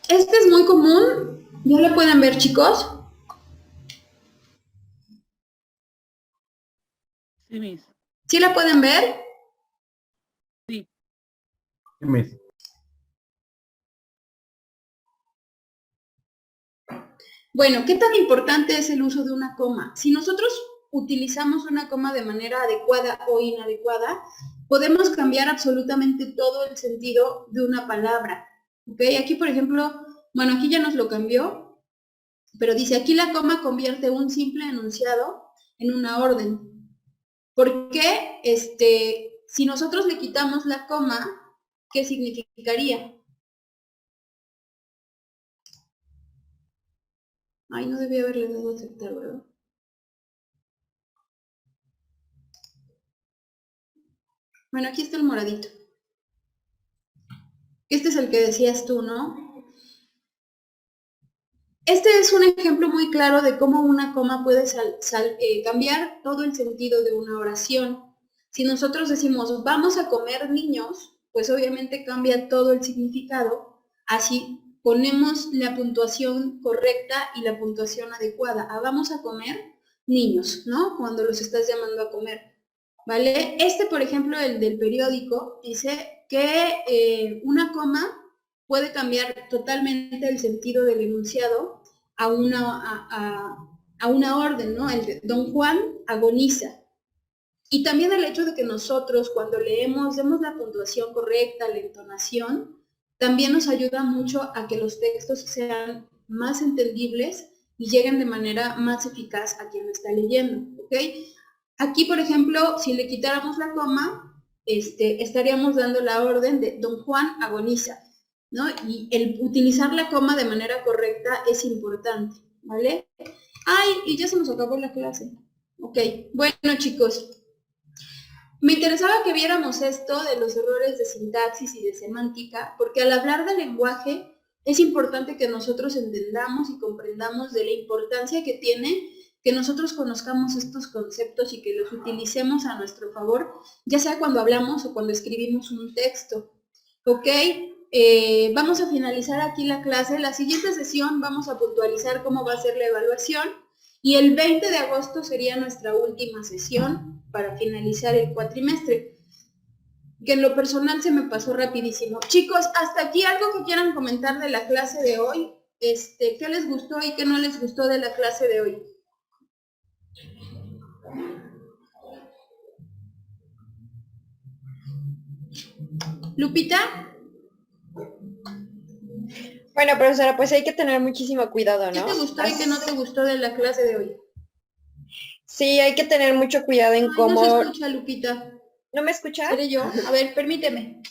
Este es muy común. ¿Ya lo pueden ver, chicos? Sí, Miss. ¿Sí la pueden ver? Sí. Sí, Miss. Bueno, ¿qué tan importante es el uso de una coma? Si nosotros utilizamos una coma de manera adecuada o inadecuada, podemos cambiar absolutamente todo el sentido de una palabra. ¿Ok? Aquí, por ejemplo, bueno, aquí ya nos lo cambió, pero dice, aquí la coma convierte un simple enunciado en una orden. ¿Por qué? Si nosotros le quitamos la coma, ¿qué significaría? Ay, no debía haberle dado a aceptar, ¿verdad? Bueno, aquí está el moradito. Este es el que decías tú, ¿no? Este es un ejemplo muy claro de cómo una coma puede cambiar todo el sentido de una oración. Si nosotros decimos, vamos a comer niños, pues obviamente cambia todo el significado. Así ponemos la puntuación correcta y la puntuación adecuada. Vamos a comer niños, ¿no? Cuando los estás llamando a comer, ¿vale? Por ejemplo, el del periódico, dice que una coma puede cambiar totalmente el sentido del enunciado a una orden, ¿no? El de Don Juan agoniza. Y también el hecho de que nosotros cuando leemos demos la puntuación correcta, la entonación, también nos ayuda mucho a que los textos sean más entendibles y lleguen de manera más eficaz a quien lo está leyendo, ¿ok? Aquí, por ejemplo, si le quitáramos la coma, estaríamos dando la orden de Don Juan agoniza, ¿no? Y el utilizar la coma de manera correcta es importante, ¿vale? Ay, y ya se nos acabó la clase. Ok, bueno, chicos. Me interesaba que viéramos esto de los errores de sintaxis y de semántica, porque al hablar de lenguaje es importante que nosotros entendamos y comprendamos de la importancia que tiene que nosotros conozcamos estos conceptos y que los utilicemos a nuestro favor, ya sea cuando hablamos o cuando escribimos un texto. ¿Ok? Vamos a finalizar aquí la clase. La siguiente sesión vamos a puntualizar cómo va a ser la evaluación y el 20 de agosto sería nuestra última sesión para finalizar el cuatrimestre, que en lo personal se me pasó rapidísimo. Chicos, hasta aquí algo que quieran comentar de la clase de hoy. ¿Qué les gustó y qué no les gustó de la clase de hoy? Lupita. Bueno, profesora, pues hay que tener muchísimo cuidado, ¿no? ¿Qué te gustó y qué no te gustó de la clase de hoy? Sí, hay que tener mucho cuidado en Ay, cómo... no se escucha, Lupita. ¿No me escuchas? ¿Seré yo? A ver, permíteme.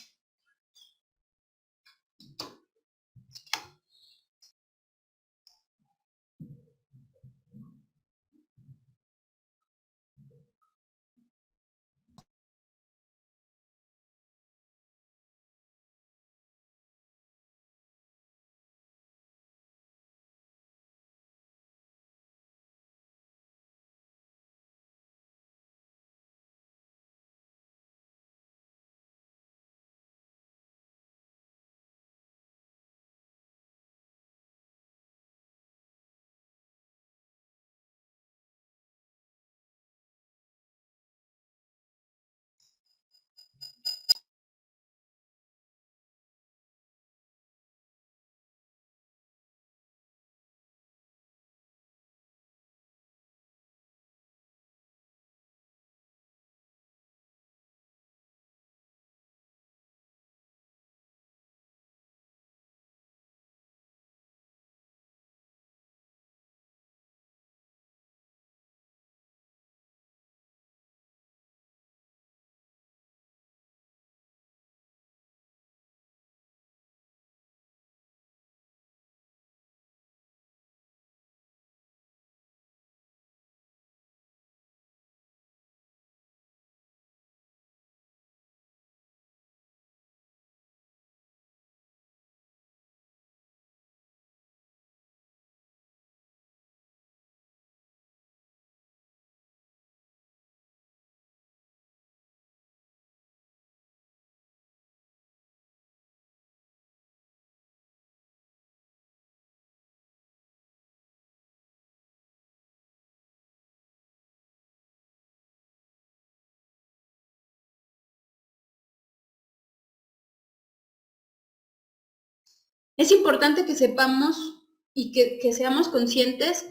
Es importante que sepamos y que seamos conscientes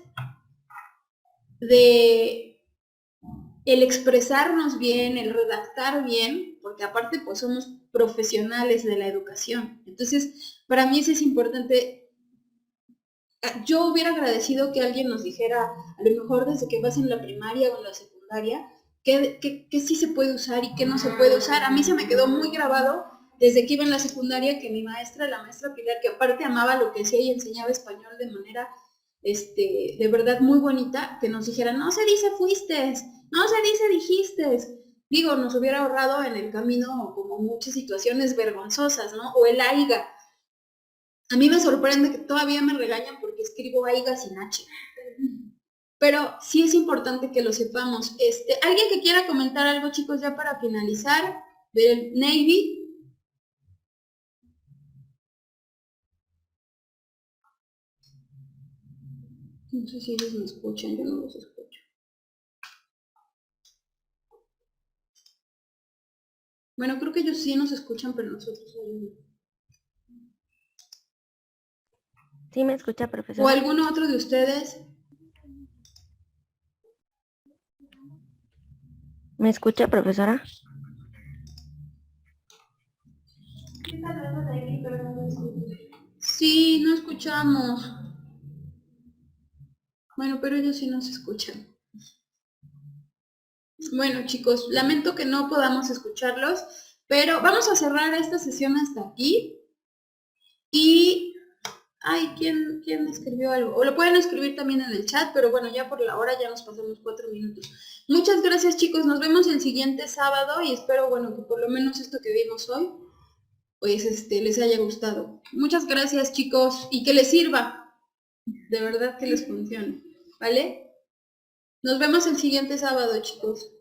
de el expresarnos bien, el redactar bien, porque aparte pues somos profesionales de la educación. Entonces, para mí eso es importante. Yo hubiera agradecido que alguien nos dijera, a lo mejor desde que vas en la primaria o en la secundaria, qué sí se puede usar y qué no se puede usar. A mí se me quedó muy grabado desde que iba en la secundaria que mi maestra, la maestra Pilar, que aparte amaba lo que hacía y enseñaba español de manera de verdad muy bonita, que nos dijera, no se dice fuistes, no se dice dijistes. Digo, nos hubiera ahorrado en el camino como muchas situaciones vergonzosas, ¿no? O el aiga. A mí me sorprende que todavía me regañan porque escribo aiga sin H. Pero sí es importante que lo sepamos. ¿Alguien que quiera comentar algo, chicos, ya para finalizar? Del Navy. No sé si ellos me escuchan, yo no los escucho. Bueno, creo que ellos sí nos escuchan, pero nosotros no. Sí, me escucha, profesora. ¿O alguno otro de ustedes? ¿Me escucha, profesora? Sí, no escuchamos. Bueno, pero ellos sí nos escuchan. Bueno, chicos, lamento que no podamos escucharlos, pero vamos a cerrar esta sesión hasta aquí. Y, ay, ¿quién escribió algo? O lo pueden escribir también en el chat, pero bueno, ya por la hora ya nos pasamos 4 minutos. Muchas gracias, chicos, nos vemos el siguiente sábado y espero, bueno, que por lo menos esto que vimos hoy, pues, les haya gustado. Muchas gracias, chicos, y que les sirva, de verdad que les funcione, ¿vale? Nos vemos el siguiente sábado, chicos.